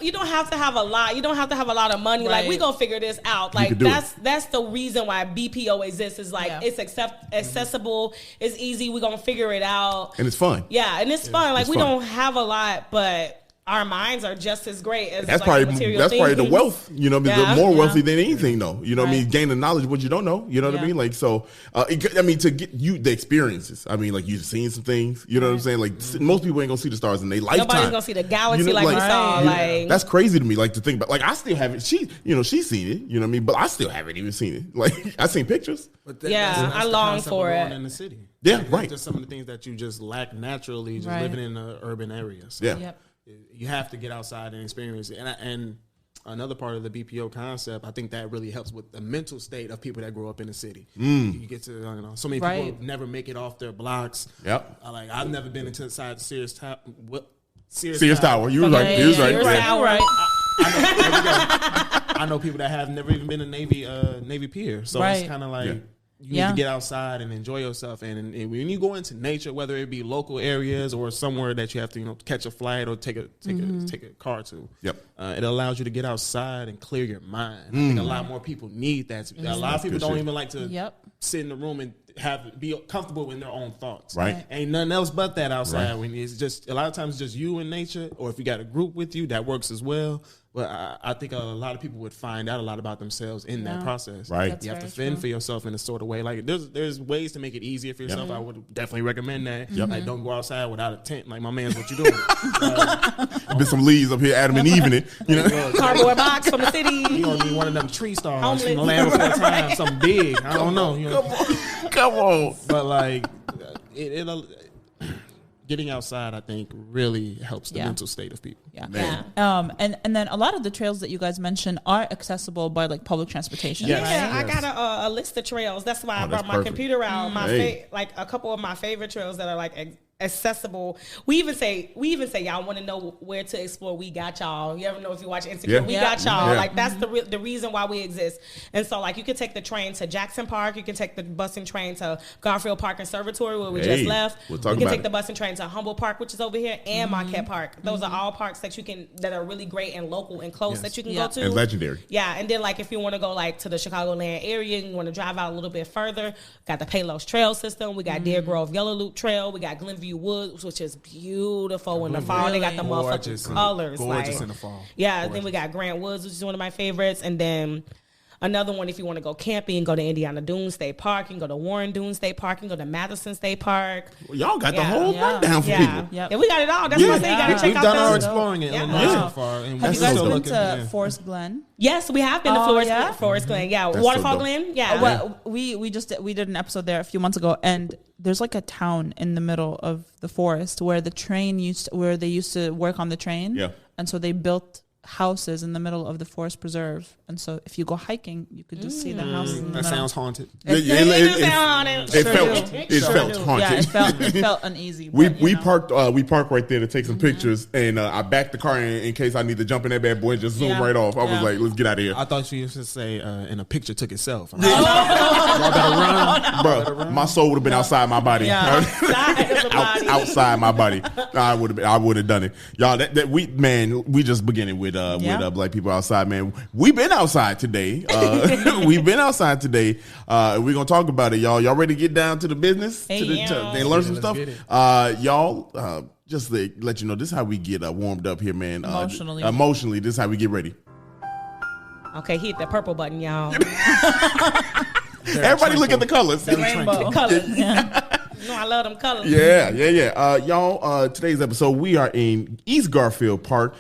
Speaker 4: you don't have to have a lot. You don't have to have a lot of money.
Speaker 2: Right.
Speaker 4: Like, we gonna figure this out. Like, that's the reason why BPO exists. Is like it's accessible. It's easy. We gonna figure it out.
Speaker 1: and it's fun.
Speaker 4: Yeah, and it's fun. Like,
Speaker 1: it's
Speaker 4: we
Speaker 1: fun.
Speaker 4: don't have a lot, but our minds are just as great as
Speaker 1: That's
Speaker 4: like,
Speaker 1: probably
Speaker 4: the material
Speaker 1: that's probably the
Speaker 4: things.
Speaker 1: wealth. You know,
Speaker 4: Yeah.
Speaker 1: the more wealthy than anything, though. You know what I mean?
Speaker 2: Right.
Speaker 1: Gain the knowledge of what you don't know. You know what I mean? Like, so, I mean, to get you the experiences. I mean, like, you've seen some things. You know what I'm saying? Like, most people ain't gonna see the stars in their lifetime.
Speaker 4: Nobody's gonna see the galaxy
Speaker 1: You know,
Speaker 4: like we saw.
Speaker 1: you know,
Speaker 4: Like,
Speaker 1: that's crazy to me. Like, to think about. Like, I still haven't. She's seen it. You know what I mean? But I still haven't even seen it. Like, I seen pictures.
Speaker 3: But
Speaker 4: I
Speaker 3: the
Speaker 4: long
Speaker 3: concept
Speaker 4: for
Speaker 3: of going
Speaker 4: it.
Speaker 3: in the city.
Speaker 1: Yeah,
Speaker 3: Like,
Speaker 1: right.
Speaker 3: Just some of the things that you just lack naturally, just
Speaker 2: Right.
Speaker 3: living in an urban area. So
Speaker 1: Yeah.
Speaker 2: Yep.
Speaker 3: you have to get outside and experience it. And another part of the BPO concept, I think that really helps with the mental state of people that grow up in the city. You get to, so many
Speaker 2: Right.
Speaker 3: people never make it off their blocks.
Speaker 1: Yep.
Speaker 3: Like, I've never been inside Sears Tower.
Speaker 1: Sears Tower. You was right. You was right.
Speaker 2: Sears
Speaker 1: Yeah.
Speaker 2: Tower, right.
Speaker 3: I know people that have never even been in Navy Pier. So
Speaker 2: Right.
Speaker 3: it's kind of like
Speaker 1: Yeah.
Speaker 3: you need to get outside and enjoy yourself. And when you go into nature, whether it be local areas or somewhere that you have to catch a flight or take a car to,
Speaker 1: Yep.
Speaker 3: it allows you to get outside and clear your mind. I think a lot more people need that. A lot of people
Speaker 1: good
Speaker 3: don't
Speaker 1: shit.
Speaker 3: even like to
Speaker 2: Yep.
Speaker 3: sit in the room and be comfortable in their own thoughts.
Speaker 1: Right.
Speaker 3: Ain't nothing else but that outside.
Speaker 1: Right.
Speaker 3: When it's just a lot of times it's just you and nature, or if you got a group with you, that works as well. But I think a lot of people would find out a lot about themselves in that process.
Speaker 1: Right.
Speaker 2: That's
Speaker 3: You have to
Speaker 2: very
Speaker 3: fend
Speaker 2: true.
Speaker 3: for yourself in a sort of way. Like there's ways to make it easier for yourself. I would definitely recommend that. Like, don't go outside without a tent. Like, my man's, what you doing?
Speaker 1: Been some leaves up here, Adam and Eve in it. You know.
Speaker 4: cardboard box from the city.
Speaker 3: You gonna need one of them tree stars
Speaker 4: Homeless.
Speaker 3: from the land before time, something big. I don't know.
Speaker 1: Come on.
Speaker 3: But like, it'll getting outside, I think, really helps the mental state of people.
Speaker 2: Yeah.
Speaker 1: Man.
Speaker 2: And then a lot of the trails that you guys mentioned are accessible by like public transportation.
Speaker 1: Yes.
Speaker 4: Yeah,
Speaker 2: Right?
Speaker 4: I got a list of trails. That's why I
Speaker 1: Oh, that's
Speaker 4: brought my
Speaker 1: perfect.
Speaker 4: computer out. My
Speaker 1: Hey.
Speaker 4: like a couple of my favorite trails that are like accessible. We even say y'all want to know where to explore. We got y'all. You ever know if you watch Insecure?
Speaker 1: Yeah.
Speaker 4: We
Speaker 2: Yeah.
Speaker 4: got y'all.
Speaker 1: Yeah.
Speaker 4: Like, that's the reason why we exist. And so, like, you can take the train to Jackson Park. You can take the bus and train to Garfield Park Conservatory, where we
Speaker 1: Hey,
Speaker 4: just left.
Speaker 1: we'll talk
Speaker 4: you can
Speaker 1: about
Speaker 4: take
Speaker 1: it.
Speaker 4: the bus and train to Humboldt Park, which is over here, and Marquette Park. Those are all parks that are really great and local and close that you can
Speaker 2: Yeah.
Speaker 4: go to.
Speaker 1: And legendary.
Speaker 4: Yeah, and then like if you want to go like to the Chicagoland area and you want to drive out a little bit further, got the Palos Trail system. We got Deer Grove Yellow Loop Trail. We got Glenview Woods, which is beautiful in the fall. They got the
Speaker 3: Gorgeous.
Speaker 4: motherfucking colors.
Speaker 3: Gorgeous
Speaker 4: like,
Speaker 3: in the fall.
Speaker 4: yeah,
Speaker 3: Gorgeous.
Speaker 4: then we got Grant Woods, which is one of my favorites, and then another one, if you want to go camping, go to Indiana Dunes State Park. You can go to Warren Dunes State Park. You can go to Madison State Park.
Speaker 1: Well, y'all got the
Speaker 4: Yeah.
Speaker 1: whole
Speaker 2: Yeah.
Speaker 1: rundown for
Speaker 4: Yeah.
Speaker 1: people.
Speaker 2: Yep.
Speaker 4: Yeah, we got it all. That's
Speaker 1: Yeah.
Speaker 4: why I say you got to
Speaker 2: Yeah.
Speaker 4: check
Speaker 3: We've
Speaker 4: out
Speaker 3: done our
Speaker 4: those.
Speaker 3: exploring in
Speaker 4: Yeah.
Speaker 3: Illinois
Speaker 1: Yeah.
Speaker 3: so far. And
Speaker 2: Have
Speaker 3: we're
Speaker 2: you
Speaker 1: so
Speaker 2: guys
Speaker 3: still
Speaker 2: been
Speaker 3: looking,
Speaker 2: to
Speaker 3: yeah.
Speaker 2: Forest Glen?
Speaker 4: Yes, we have been to
Speaker 2: Oh,
Speaker 4: Forest,
Speaker 2: yeah?
Speaker 4: Forest Glen. Yeah,
Speaker 1: That's so
Speaker 4: Waterfall
Speaker 1: dope.
Speaker 4: Glen. Yeah.
Speaker 2: Well, we did an episode there a few months ago, and there's like a town in the middle of the forest where where they used to work on the train.
Speaker 1: Yeah.
Speaker 2: And so they built houses in the middle of the forest preserve, and so if you go hiking, you could just see the houses. In the
Speaker 3: That
Speaker 2: middle.
Speaker 3: sounds haunted.
Speaker 1: It
Speaker 4: It do sound
Speaker 1: felt
Speaker 2: Sure
Speaker 1: haunted.
Speaker 2: Yeah, it felt uneasy.
Speaker 1: We
Speaker 2: but, you know.
Speaker 1: parked right there to take some pictures, and I backed the car in case I need to jump in that bad boy and just zoom
Speaker 2: Yeah.
Speaker 1: right off. I was
Speaker 2: Yeah.
Speaker 1: like, let's get out of here,
Speaker 3: I thought you used to say, and a picture took itself. I'm like, y'all better run.
Speaker 1: bro. My soul would have been outside my body.
Speaker 2: Yeah.
Speaker 4: Side of the body.
Speaker 1: Outside my body, I would have done it, y'all. We just beginning with Black People Outside, man. We've been outside today. We've been outside today. We're gonna talk about it, y'all. Y'all ready to get down to the business? And learn some
Speaker 3: Let's
Speaker 1: stuff,
Speaker 3: get it.
Speaker 1: y'all. Just to let you know, this is how we get warmed up here, man. Emotionally, this is how we get ready.
Speaker 4: Okay, hit that purple button, y'all.
Speaker 1: Everybody, look at the colors.
Speaker 2: Rainbow.
Speaker 4: Colors.
Speaker 2: Yeah.
Speaker 4: No, I love them colors.
Speaker 1: Yeah. Y'all, today's episode, we are in East Garfield Park,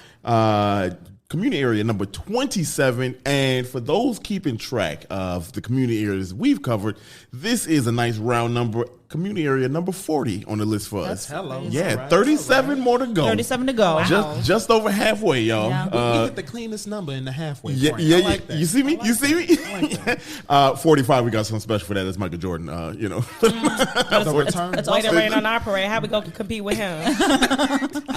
Speaker 1: community area number 27. And for those keeping track of the community areas we've covered, this is a nice round number. Community area number 40 on the list for us.
Speaker 3: Hello.
Speaker 1: Yeah,
Speaker 3: All right.
Speaker 1: 37 more to go.
Speaker 2: 37 to go.
Speaker 4: Wow.
Speaker 1: Just over halfway, y'all.
Speaker 2: Yeah.
Speaker 3: We hit the cleanest number in the halfway
Speaker 1: Yeah,
Speaker 3: point.
Speaker 1: yeah,
Speaker 3: I like that.
Speaker 1: You see me?
Speaker 3: I like that.
Speaker 1: 45, we got something special for that. That's Michael Jordan,
Speaker 3: The return.
Speaker 2: It's
Speaker 4: Way to
Speaker 2: also
Speaker 4: rain on our parade. How we go compete with him?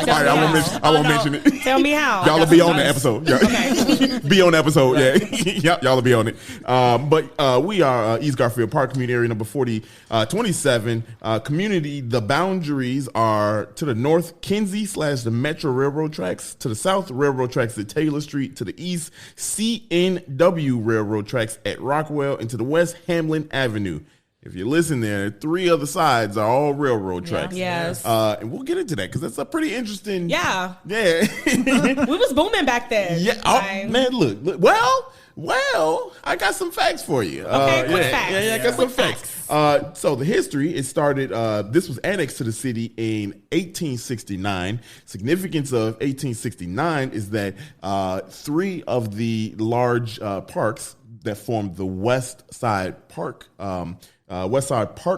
Speaker 1: I won't mention it.
Speaker 4: Tell me how.
Speaker 1: Y'all will be on the episode. Yeah. Be on the episode. Yeah. Yep, y'all will be on it. But we are East Garfield Park, community area number 27. 1967. Community, the boundaries are to the north, Kinsey / the Metro Railroad tracks. To the south, the railroad tracks at Taylor Street. To the east, CNW Railroad tracks at Rockwell. And to the west, Hamlin Avenue. If you listen there, 3 other sides are all railroad tracks.
Speaker 4: Yes.
Speaker 1: And we'll get into that because that's a pretty interesting.
Speaker 4: Yeah.
Speaker 1: Yeah.
Speaker 4: We was booming back then.
Speaker 1: Yeah. Oh, man, look. Well, I got some facts for you.
Speaker 4: Okay, quick facts.
Speaker 1: Yeah, I got some facts. So the history, it started, this was annexed to the city in 1869. Significance of 1869 is that 3 of the large parks that formed the West Side Park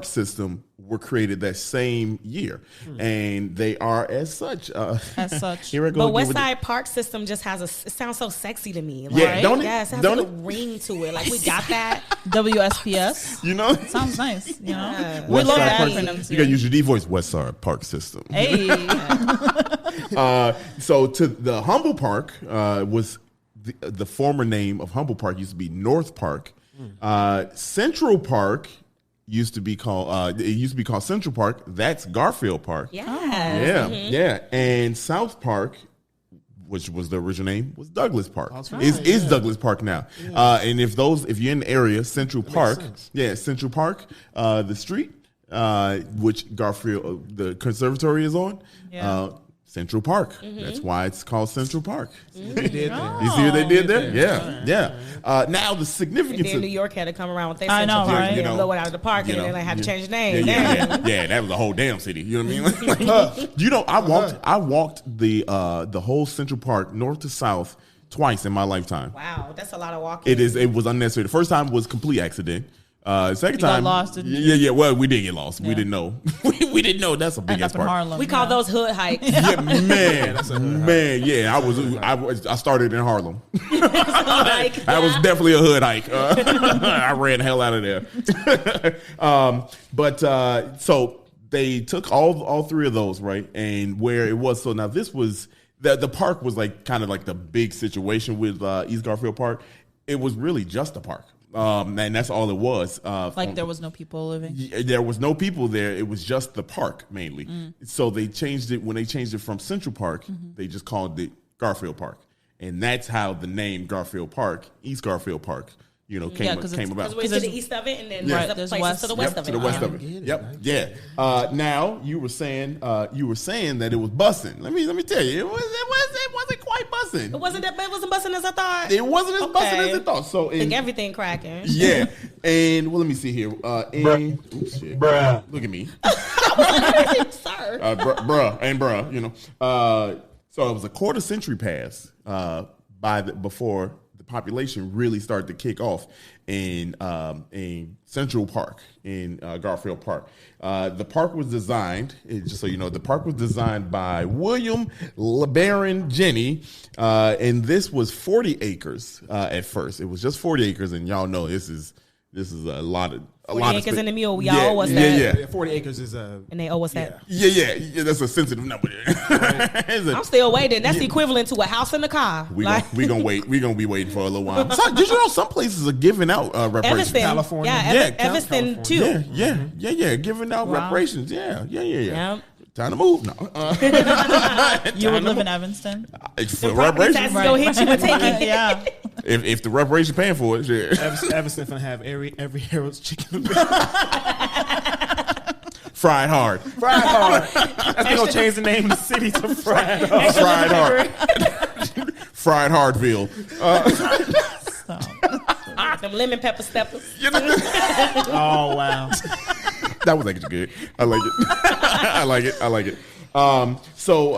Speaker 1: system were created that same year, and they are as such. Here I go.
Speaker 4: But West Side Park system just has it sounds so sexy to me. Like,
Speaker 1: Yeah, don't it?
Speaker 4: Yes, it has
Speaker 1: Don't
Speaker 4: a
Speaker 1: it?
Speaker 4: ring to it. Like we got that.
Speaker 2: WSPS.
Speaker 1: You know,
Speaker 2: Sounds nice. You know,
Speaker 4: Yeah.
Speaker 2: we
Speaker 1: West
Speaker 2: love
Speaker 1: Side Park.
Speaker 2: acronyms
Speaker 1: You got to
Speaker 2: here.
Speaker 1: use your D voice. West Side Park system.
Speaker 2: Hey,
Speaker 1: So to the Humble Park was the former name of Humble Park used to be North Park. Central Park used to be called Central Park. That's Garfield Park.
Speaker 4: Yeah.
Speaker 1: Yeah. And South Park, which was the original name, was Douglas Park. Is Douglas Park now. And if you're in the area, Central Park, Central Park, the street, which Garfield, the conservatory is on, Central Park. That's why it's called Central Park.
Speaker 3: They did that.
Speaker 1: You see what they did there? Yeah. Now the significance
Speaker 4: Then
Speaker 1: of
Speaker 4: New York had to come around with their
Speaker 2: I know,
Speaker 4: Central Park
Speaker 2: right?
Speaker 4: and blow it out of the park, and then they had to change the name.
Speaker 1: Yeah, that was a whole damn city. You know what I mean? I walked the whole Central Park north to south twice in my lifetime.
Speaker 4: Wow, that's a lot of walking.
Speaker 1: It was unnecessary. The first time was complete accident. Second
Speaker 2: got
Speaker 1: time,
Speaker 2: lost, didn't you?
Speaker 1: yeah. Well, we did get lost. We
Speaker 2: Yeah.
Speaker 1: didn't know. we didn't know that's a big
Speaker 2: end
Speaker 1: ass
Speaker 2: up in
Speaker 1: park.
Speaker 2: Harlem.
Speaker 4: We call those hood hikes.
Speaker 1: Yeah, man. Yeah, I started in Harlem.
Speaker 4: Like,
Speaker 1: That was definitely a hood hike. I ran the hell out of there. So they took all 3 of those, right? And where it was, so now this was the park was like kind of like the big situation with East Garfield Park. It was really just a park. And that's all it was.
Speaker 2: Like there was no people living.
Speaker 1: There was no people there. It was just the park mainly. So they changed it. When they changed it from Central Park, they just called it Garfield Park. And that's how the name Garfield Park, East Garfield Park, came about.
Speaker 4: we're to the east of it, and then
Speaker 2: Right,
Speaker 4: there's
Speaker 2: there's
Speaker 4: places to the west
Speaker 1: Yep,
Speaker 4: of it.
Speaker 1: to the west of it. Yep. Yeah. Now you were saying that it was busing. Let me tell you, it wasn't quite busing.
Speaker 4: It wasn't busting as I thought.
Speaker 1: It wasn't as busing as it thought. So
Speaker 4: I think everything cracking.
Speaker 1: yeah. And let me see here. Bruh. Look at me.
Speaker 4: Sir.
Speaker 1: Bruh. So it was a quarter century pass before the population really started to kick off in Central Park, in Garfield Park. The park was designed, just so you know, the park was designed by William LeBaron Jenney, and this was 40 acres at first. It was just 40 acres, and y'all know this is a lot of
Speaker 4: 40 acres in the mule. Y'all owe us that.
Speaker 1: Yeah.
Speaker 3: 40 acres is
Speaker 4: And they owe us that.
Speaker 1: Yeah. That's a sensitive number.
Speaker 4: I'm still waiting. That's equivalent to a house and a car.
Speaker 1: We gonna wait. We gonna be waiting for a little while. So, did you know some places are giving out reparations?
Speaker 4: Evanston,
Speaker 3: California.
Speaker 4: Evanston too.
Speaker 1: Yeah, giving out reparations. Yeah.
Speaker 4: Yep.
Speaker 1: Time to move now.
Speaker 2: You would live in Evanston.
Speaker 1: For
Speaker 4: Property
Speaker 1: reparations.
Speaker 4: taxes go hit you and take it.
Speaker 2: Yeah.
Speaker 1: If the reparation paying for it, shit.
Speaker 3: Evanston finna have every Harold's chicken.
Speaker 1: Fried hard.
Speaker 3: Fried hard. That's gonna change the name of the city to Fried Hard.
Speaker 1: Fried hard. Fried Hardville.
Speaker 4: Them lemon pepper steppers.
Speaker 3: Oh wow.
Speaker 1: That was actually good. I like it. I like it. So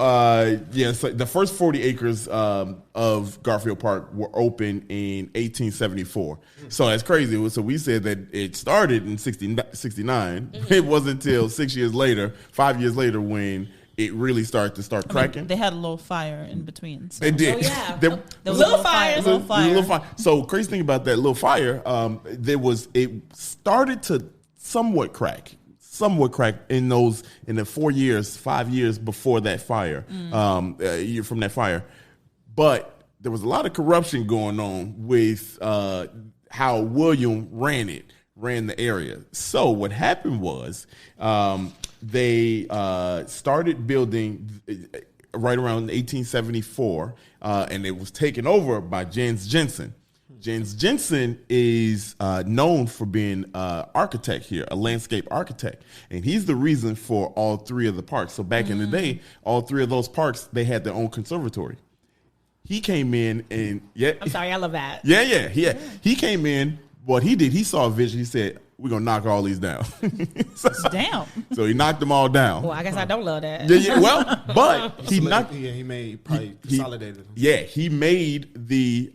Speaker 1: the first 40 acres of Garfield Park were open in 1874. So that's crazy. So we said that it started in 69. It wasn't until 5 years later, when it really started to cracking.
Speaker 2: They had a little fire in between. So.
Speaker 1: They did.
Speaker 4: Oh, yeah.
Speaker 1: There
Speaker 2: was
Speaker 4: Little
Speaker 2: a
Speaker 4: fire.
Speaker 2: Little fire.
Speaker 1: So crazy thing about that little fire, it started to somewhat crack in the 5 years before that fire, from that fire. But there was a lot of corruption going on with how William ran it. ran the area. So what happened was they started building right around 1874, and it was taken over by Jens Jensen. Jens Jensen is known for being an architect here, a landscape architect. And he's the reason for all three of the parks. So back in the day, all three of those parks, they had their own conservatory. He came in and,
Speaker 4: I'm sorry, I love that.
Speaker 1: Yeah. He came in, what he did, he saw a vision. He said, we're going to knock all these down.
Speaker 2: Damn.
Speaker 1: So he knocked them all down.
Speaker 4: Well, I guess I don't love that.
Speaker 1: Yeah, well, but he knocked.
Speaker 3: Yeah, he made probably consolidated them.
Speaker 1: Yeah, he made the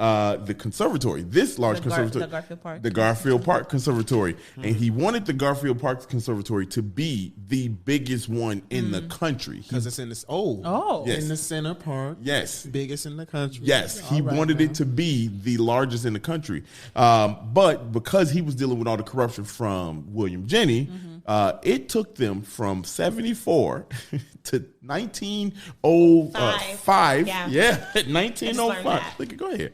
Speaker 1: conservatory, this large conservatory,
Speaker 2: the Garfield Park.
Speaker 1: the Garfield Park Conservatory, and he wanted the Garfield Park Conservatory to be the biggest one in the country.
Speaker 3: Because it's in this
Speaker 1: Yes.
Speaker 3: in the center park.
Speaker 1: Yes.
Speaker 3: Biggest in the country.
Speaker 1: Yes, he
Speaker 3: All right,
Speaker 1: wanted
Speaker 3: man.
Speaker 1: it to be the largest in the country. But because he was dealing with all the corruption from William Jenney, it took them from 74 to 1905. Yeah, 1905. Look, go ahead.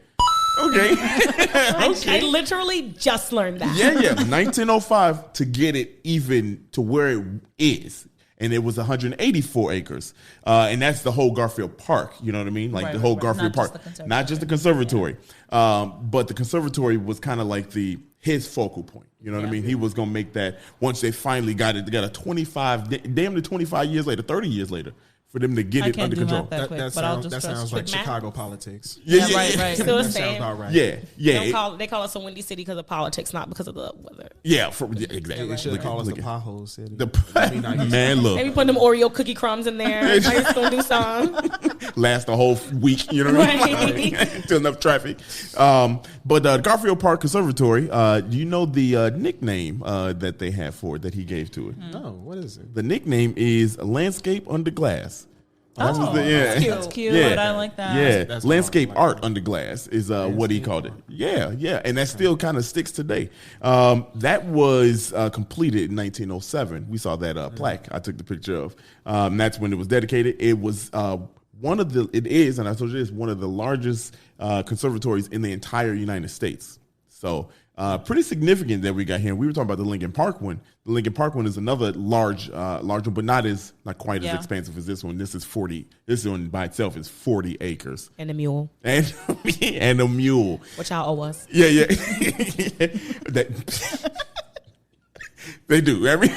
Speaker 1: Okay.
Speaker 4: I literally just learned that.
Speaker 1: Yeah, 1905 to get it even to where it is. And it was 184 acres. And that's the whole Garfield Park. You know what I mean? Like the whole Garfield Park. Not just the conservatory. But the conservatory was kind of like his focal point. You know what I mean? He was going to make that, once they finally got it, they got a 25, damn near 25 years later, 30 years later, for them to get it under control.
Speaker 3: That sounds like Chicago politics.
Speaker 1: Yeah.
Speaker 4: Right. Still the
Speaker 3: That sounds
Speaker 4: same.
Speaker 3: about right.
Speaker 1: Yeah.
Speaker 4: They call us a windy city because of politics, not because of the weather.
Speaker 1: Yeah, exactly.
Speaker 3: They should call us the pothole city.
Speaker 1: Man, look.
Speaker 4: Maybe put them Oreo cookie crumbs in there. I just gonna do some.
Speaker 1: Last a whole week, you know what I mean? Till enough traffic. But Garfield Park Conservatory, do you know the nickname that they have for it, that he gave to it?
Speaker 3: No, what is it?
Speaker 1: The nickname is Landscape Under Glass.
Speaker 2: That's cute.
Speaker 1: Yeah.
Speaker 2: I like that.
Speaker 1: Yeah,
Speaker 3: That's
Speaker 1: landscape
Speaker 3: cool. I like
Speaker 1: art under glass is what he called it. Yeah, and that still kind of sticks today. That was completed in 1907. We saw that plaque I took the picture of. That's when it was dedicated. It was and I told you, it's one of the largest conservatories in the entire United States. So pretty significant that we got here. We were talking about the Lincoln Park one. The Lincoln Park one is another large one, but not quite as expansive as this one. This is 40. This one by itself is 40 acres.
Speaker 4: And a mule.
Speaker 1: And a mule.
Speaker 4: Which y'all owe us.
Speaker 1: Yeah. They do. I mean,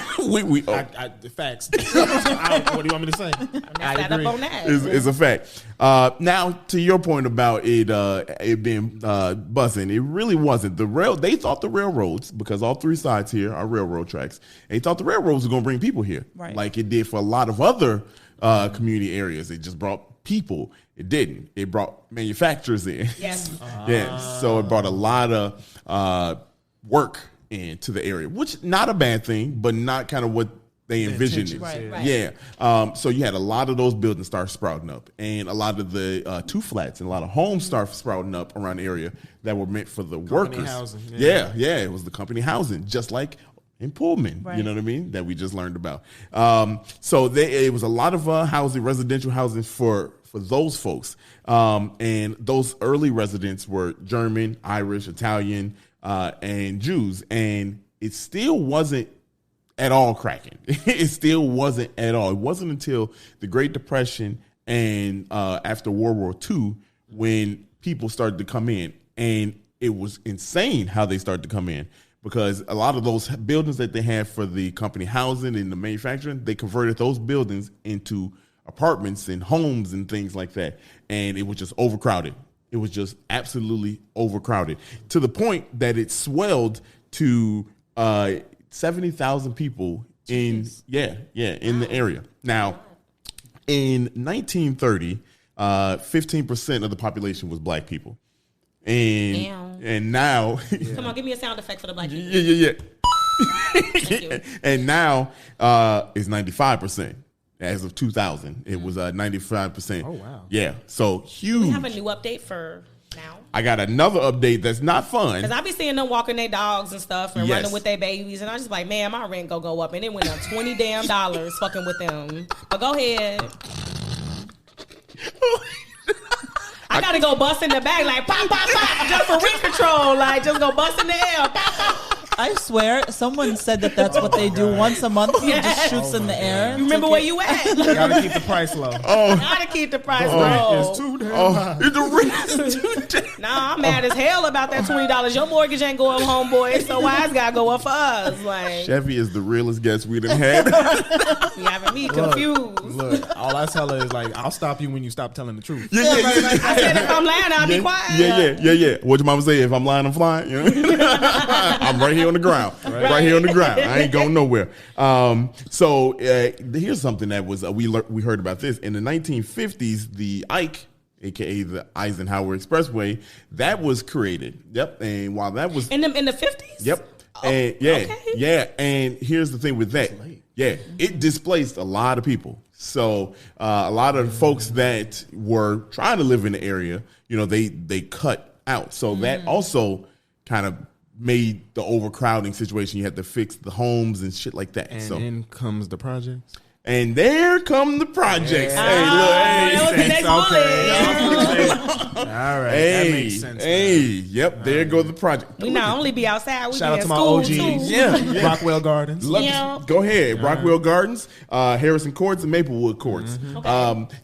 Speaker 1: we owe.
Speaker 3: The facts. What do you want me to say? I agree.
Speaker 4: Up on that.
Speaker 1: Is a fact. Now, to your point about it being buzzing, it really wasn't. They thought the railroads, because all three sides here are railroad tracks, they thought the railroads were going to bring people here,
Speaker 2: right,
Speaker 1: like it did for a lot of other community areas. It just brought people. It didn't. It brought manufacturers in.
Speaker 4: Yes.
Speaker 1: Yeah. So it brought a lot of work into the area, which not a bad thing, but not kind of what they envisioned it.
Speaker 2: Right.
Speaker 1: Yeah. So you had a lot of those buildings start sprouting up, and a lot of the two flats and a lot of homes start sprouting up around the area that were meant for the workers.
Speaker 3: Housing.
Speaker 1: Yeah. It was the company housing, just like in Pullman,
Speaker 2: right,
Speaker 1: you know what I mean, that we just learned about. So it was a lot of housing, residential housing for those folks. And those early residents were German, Irish, Italian, and Jews. And it still wasn't at all cracking. It still wasn't at all. It wasn't until the Great Depression and after World War II when people started to come in. And it was insane how they started to come in, because a lot of those buildings that they had for the company housing and the manufacturing, they converted those buildings into apartments and homes and things like that. And it was just overcrowded. It was just absolutely overcrowded, to the point that it swelled to 70,000 people in the area. Now, in 1930, 15% of the population was black people. And now,
Speaker 4: come on, give me a sound effect for the black people.
Speaker 1: Yeah.
Speaker 4: Thank you.
Speaker 1: And now it's 95%. As of 2000, it was 95%.
Speaker 3: Oh, wow.
Speaker 1: Yeah, so huge.
Speaker 4: We have a new update for now.
Speaker 1: I got another update that's not fun.
Speaker 4: Because I be seeing them walking their dogs and stuff and running with their babies, and I just like, man, my rent go up, and it went up $20 damn fucking with them. But go ahead. I gotta go bust in the back like pop, pop, pop, just for rent control. Like just go bust in the air. Pop, pop.
Speaker 2: I swear, someone said that that's what they do once a month. He just shoots in the air.
Speaker 4: You remember where you at?
Speaker 3: You gotta keep the price low.
Speaker 4: Gotta keep the price low.
Speaker 3: It's too damn high.
Speaker 1: The rent is too damn.
Speaker 4: Nah, I'm mad as hell about that $20. Your mortgage ain't going, homeboy. So why it's gotta go up for us? Like,
Speaker 1: Chevy is the realest guest we done had.
Speaker 4: you having me confused.
Speaker 3: Look, all I tell her is like, I'll stop you when you stop telling the truth.
Speaker 1: Yeah.
Speaker 4: I said if I'm lying, I'll be quiet.
Speaker 1: Yeah. What your mama say? If I'm lying, I'm flying. You know? I'm right here on the ground. Right here on the ground. I ain't going nowhere. So here's something that was we heard about this in the 1950s. The Ike, aka the Eisenhower Expressway, that was created. Yep. And while that was
Speaker 4: In the 50s.
Speaker 1: Yep.
Speaker 4: Oh,
Speaker 1: And
Speaker 4: okay.
Speaker 1: And here's the thing with that. Yeah, it displaced a lot of people. So a lot of folks that were trying to live in the area, they cut out. So that also kind of made the overcrowding situation. You had to fix the homes and shit like that.
Speaker 3: And
Speaker 1: So
Speaker 3: then comes the projects.
Speaker 1: and there come the projects.
Speaker 3: Yeah.
Speaker 4: That was the next bullet.
Speaker 3: All right,
Speaker 1: Hey,
Speaker 3: that makes sense.
Speaker 1: Yep, there go the project.
Speaker 4: We not only be outside, we
Speaker 3: Shout
Speaker 4: be
Speaker 3: out
Speaker 4: in
Speaker 3: to my
Speaker 4: school
Speaker 3: OGs.
Speaker 4: too.
Speaker 1: Yeah.
Speaker 3: Rockwell Gardens.
Speaker 1: Go ahead. Rockwell Gardens, Harrison Courts, and Maplewood Courts.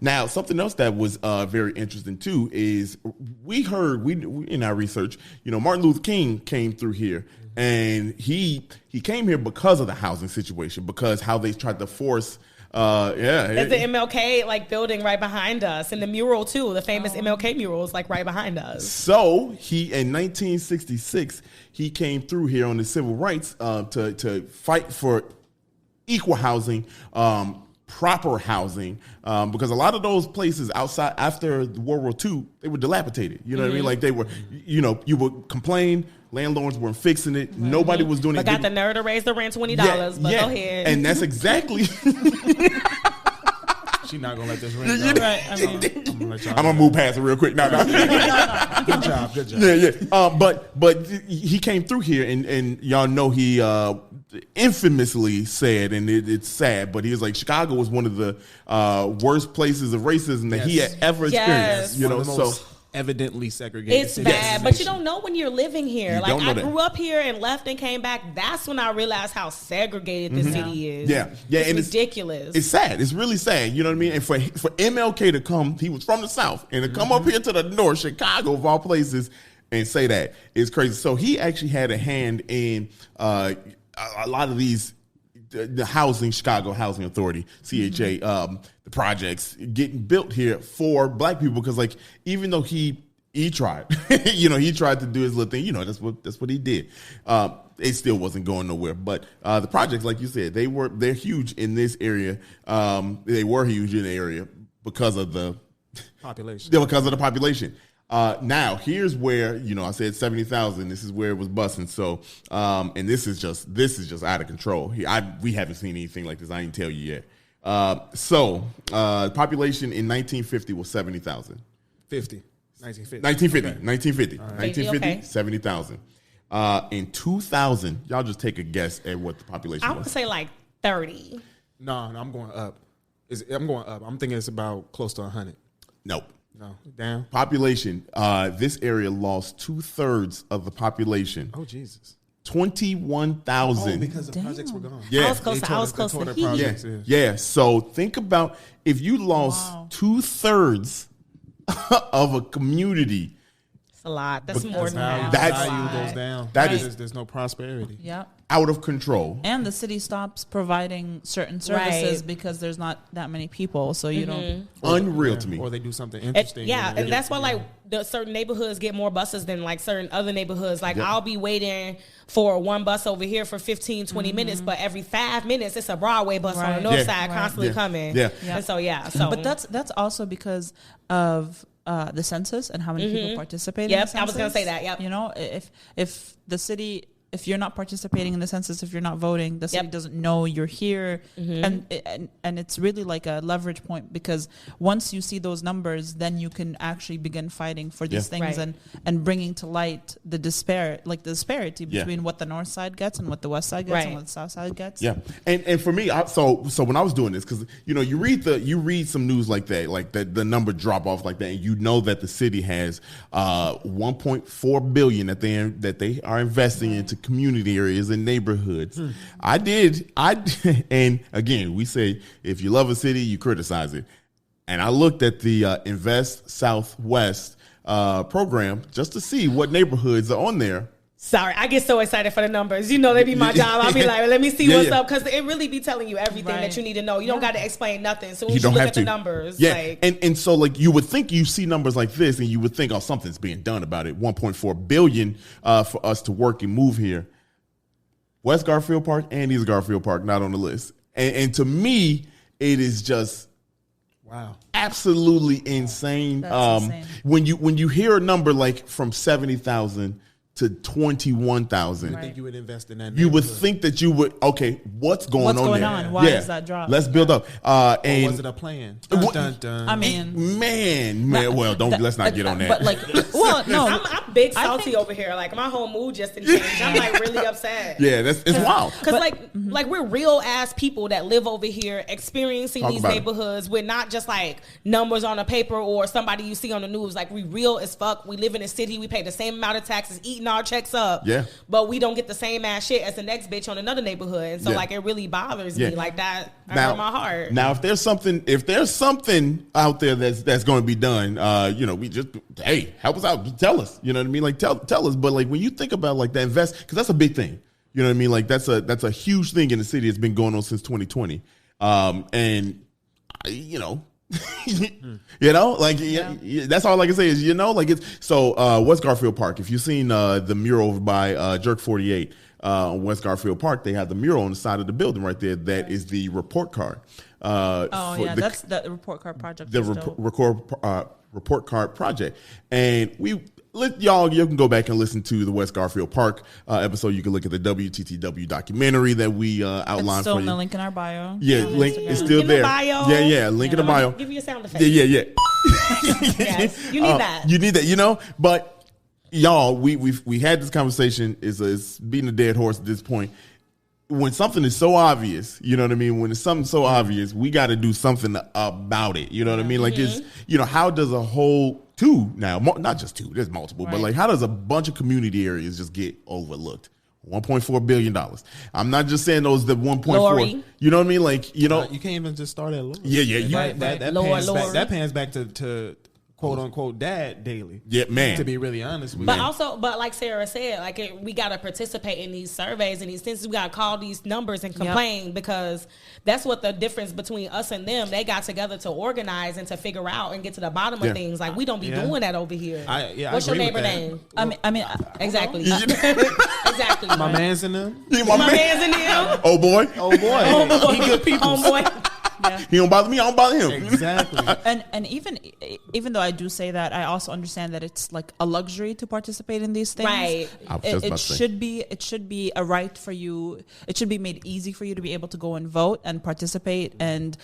Speaker 1: Now, something else that was very interesting too is we heard we in our research, Martin Luther King came through here, and he came here because of the housing situation, because how they tried to force.
Speaker 4: There's the MLK building right behind us, and the mural too. The famous MLK mural is right behind us.
Speaker 1: So in 1966, he came through here on the civil rights to fight for equal housing, proper housing, because a lot of those places outside after World War II, they were dilapidated. You know what I mean? Like they were, you would complain. Landlords weren't fixing it. Nobody was doing it.
Speaker 4: But got the nerve to raise the rent $20. But go ahead.
Speaker 1: And that's exactly.
Speaker 3: She's not gonna let this ring go.
Speaker 2: Right.
Speaker 1: I'm gonna move past it real quick. No.
Speaker 3: Good job.
Speaker 1: Yeah. But he came through here, and y'all know he infamously said, and it's sad, but he was like, Chicago was one of the worst places of racism that he had ever experienced.
Speaker 3: One of the most evidently segregated.
Speaker 4: It's bad, but you don't know when you're living here.
Speaker 1: You don't know
Speaker 4: I
Speaker 1: that.
Speaker 4: grew up here and left and came back. That's when I realized how segregated the city is.
Speaker 1: Yeah,
Speaker 4: it's ridiculous.
Speaker 1: It's sad. It's really sad. You know what I mean? And for MLK to come, he was from the South, and to come up here to the North, Chicago of all places, and say that is crazy. So he actually had a hand in a lot of these. The housing, Chicago Housing Authority, CHA, the projects getting built here for black people, because even though he tried, he tried to do his little thing, that's what he did. It still wasn't going nowhere. But the projects, like you said, they're huge in this area. They were huge in the area because of the
Speaker 3: population.
Speaker 1: Because of the population. Now here's where I said 70,000. This is where it was busting. So, and this is just out of control. We haven't seen anything like this. I didn't tell you yet. Population in 1950 was 70,000. 1950. 70,000. In 2000, y'all just take a guess at what the population
Speaker 4: I
Speaker 1: was.
Speaker 4: would say 30.
Speaker 3: No, I'm going up. I'm going up. I'm thinking it's about close to 100.
Speaker 1: Nope.
Speaker 3: No, down.
Speaker 1: Population. This area lost 2/3 of the population.
Speaker 3: Oh Jesus.
Speaker 1: 21,000.
Speaker 3: Because the projects were gone.
Speaker 1: Yeah.
Speaker 4: I was close to heat.
Speaker 3: projects.
Speaker 1: Yeah. So think about if you lost 2/3 of a community.
Speaker 4: It's a lot. That's more than half.
Speaker 3: Value goes down. There's no prosperity.
Speaker 2: Yeah.
Speaker 1: Out of control.
Speaker 2: And the city stops providing certain services
Speaker 4: Right.
Speaker 2: because there's not that many people. So you don't.
Speaker 1: Unreal to me.
Speaker 3: Or they do something interesting.
Speaker 4: And that's why the certain neighborhoods get more buses than certain other neighborhoods. I'll be waiting for one bus over here for 15, 20 minutes, but every 5 minutes it's a Broadway bus on the north side constantly coming.
Speaker 1: Yeah.
Speaker 4: And so
Speaker 2: But that's also because of the census and how many people participate in the census.
Speaker 4: I was going to say that. Yep.
Speaker 2: If the city, if you're not participating in the census, if you're not voting, the city doesn't know you're here. And it's really like a leverage point, because once you see those numbers, then you can actually begin fighting for these things and bringing to light the disparity between what the north side gets and what the west side gets and what the south side gets.
Speaker 1: Yeah. And for me, so when I was doing this, because you read some news like that, like the number drop off like that, and you know that the city has $1.4 billion that they are investing into into community areas and neighborhoods. I did. And again, we say, if you love a city, you criticize it. And I looked at the Invest Southwest program just to see what neighborhoods are on there.
Speaker 4: Sorry, I get so excited for the numbers. You know, they be my job. I'll be like, let me see what's up. Because it really be telling you everything that you need to know. You don't got to explain nothing. So when you look at the numbers.
Speaker 1: Yeah,
Speaker 4: like,
Speaker 1: and so like you would think you see numbers like this and you would think, oh, something's being done about it. $1.4 billion for us to work and move here. West Garfield Park and East Garfield Park, not on the list. And to me, it is just...
Speaker 3: Wow.
Speaker 1: Absolutely insane.
Speaker 2: Insane.
Speaker 1: When you hear a number like from 70,000 to 21,000,
Speaker 3: I think you would invest in that.
Speaker 1: You would think that you would. Okay, what's going on?
Speaker 2: Why is that drop?
Speaker 1: Let's build up.
Speaker 3: And was it a plan? Dun, dun, dun.
Speaker 2: I mean,
Speaker 1: man. Well, let's not get on that.
Speaker 2: But like, well, no,
Speaker 4: I'm big salty over here. Like my whole mood just changed. I'm like really upset.
Speaker 1: Yeah, it's wild.
Speaker 4: Because like we're real ass people that live over here, experiencing these neighborhoods. We're not just like numbers on a paper or somebody you see on the news. Like we real as fuck. We live in a city. We pay the same amount of taxes, eating our checks up.
Speaker 1: Yeah.
Speaker 4: But we don't get the same ass shit as the next bitch on another neighborhood. And so like it really bothers me like that. Hurt my heart.
Speaker 1: Now if there's something out there that's going to be done, we just, hey, help us out. Tell us. You know what I mean? Like tell us. But like when you think about like the invest, because that's a big thing. You know what I mean? Like that's a huge thing in the city. It's been going on since 2020. That's all I can say is, like it's so West Garfield Park. If you've seen the mural over by Jerk 48 on West Garfield Park, they have the mural on the side of the building right there. That is the report card.
Speaker 2: That's the report card project.
Speaker 1: The report card project, and you can go back and listen to the West Garfield Park episode. You can look at the WTTW documentary that we outlined
Speaker 2: it's still
Speaker 1: for
Speaker 2: in
Speaker 1: you.
Speaker 2: the link in our bio.
Speaker 1: Yeah, link is still there.
Speaker 4: Bio.
Speaker 1: Yeah, link in the bio.
Speaker 4: Give you a sound effect.
Speaker 1: Yeah.
Speaker 4: Yes, you need that.
Speaker 1: You need that, But y'all, we had this conversation. It's beating a dead horse at this point. When something is so obvious, you know what I mean? When it's something so obvious, we got to do something about it. You know what I mean? Like it's, how does a whole not just two, there's multiple, but like how does a bunch of community areas just get overlooked? $1.4 billion. I'm not just saying those the 1.4. You know what I mean? Like, you can't
Speaker 3: even just start at low.
Speaker 1: Yeah.
Speaker 3: That pans back to quote unquote dad daily.
Speaker 1: Yeah, man.
Speaker 3: To be really honest with
Speaker 4: you.
Speaker 3: But
Speaker 4: but like Sarah said, we got to participate in these surveys and these things. We got to call these numbers and complain because that's what the difference between us and them. They got together to organize and to figure out and get to the bottom of things. Like we don't be doing that over here. What's your neighbor name?
Speaker 2: I mean,
Speaker 4: exactly. Exactly.
Speaker 3: My man's in them.
Speaker 1: My
Speaker 4: man's in them.
Speaker 1: Oh boy.
Speaker 3: He good people.
Speaker 4: Oh boy.
Speaker 2: Yeah.
Speaker 1: He don't bother me, I don't bother him.
Speaker 3: Exactly.
Speaker 2: And even though I do say that, I also understand that it's like a luxury to participate in these things.
Speaker 4: Right.
Speaker 2: It should be a right for you. It should be made easy for you to be able to go and vote and participate and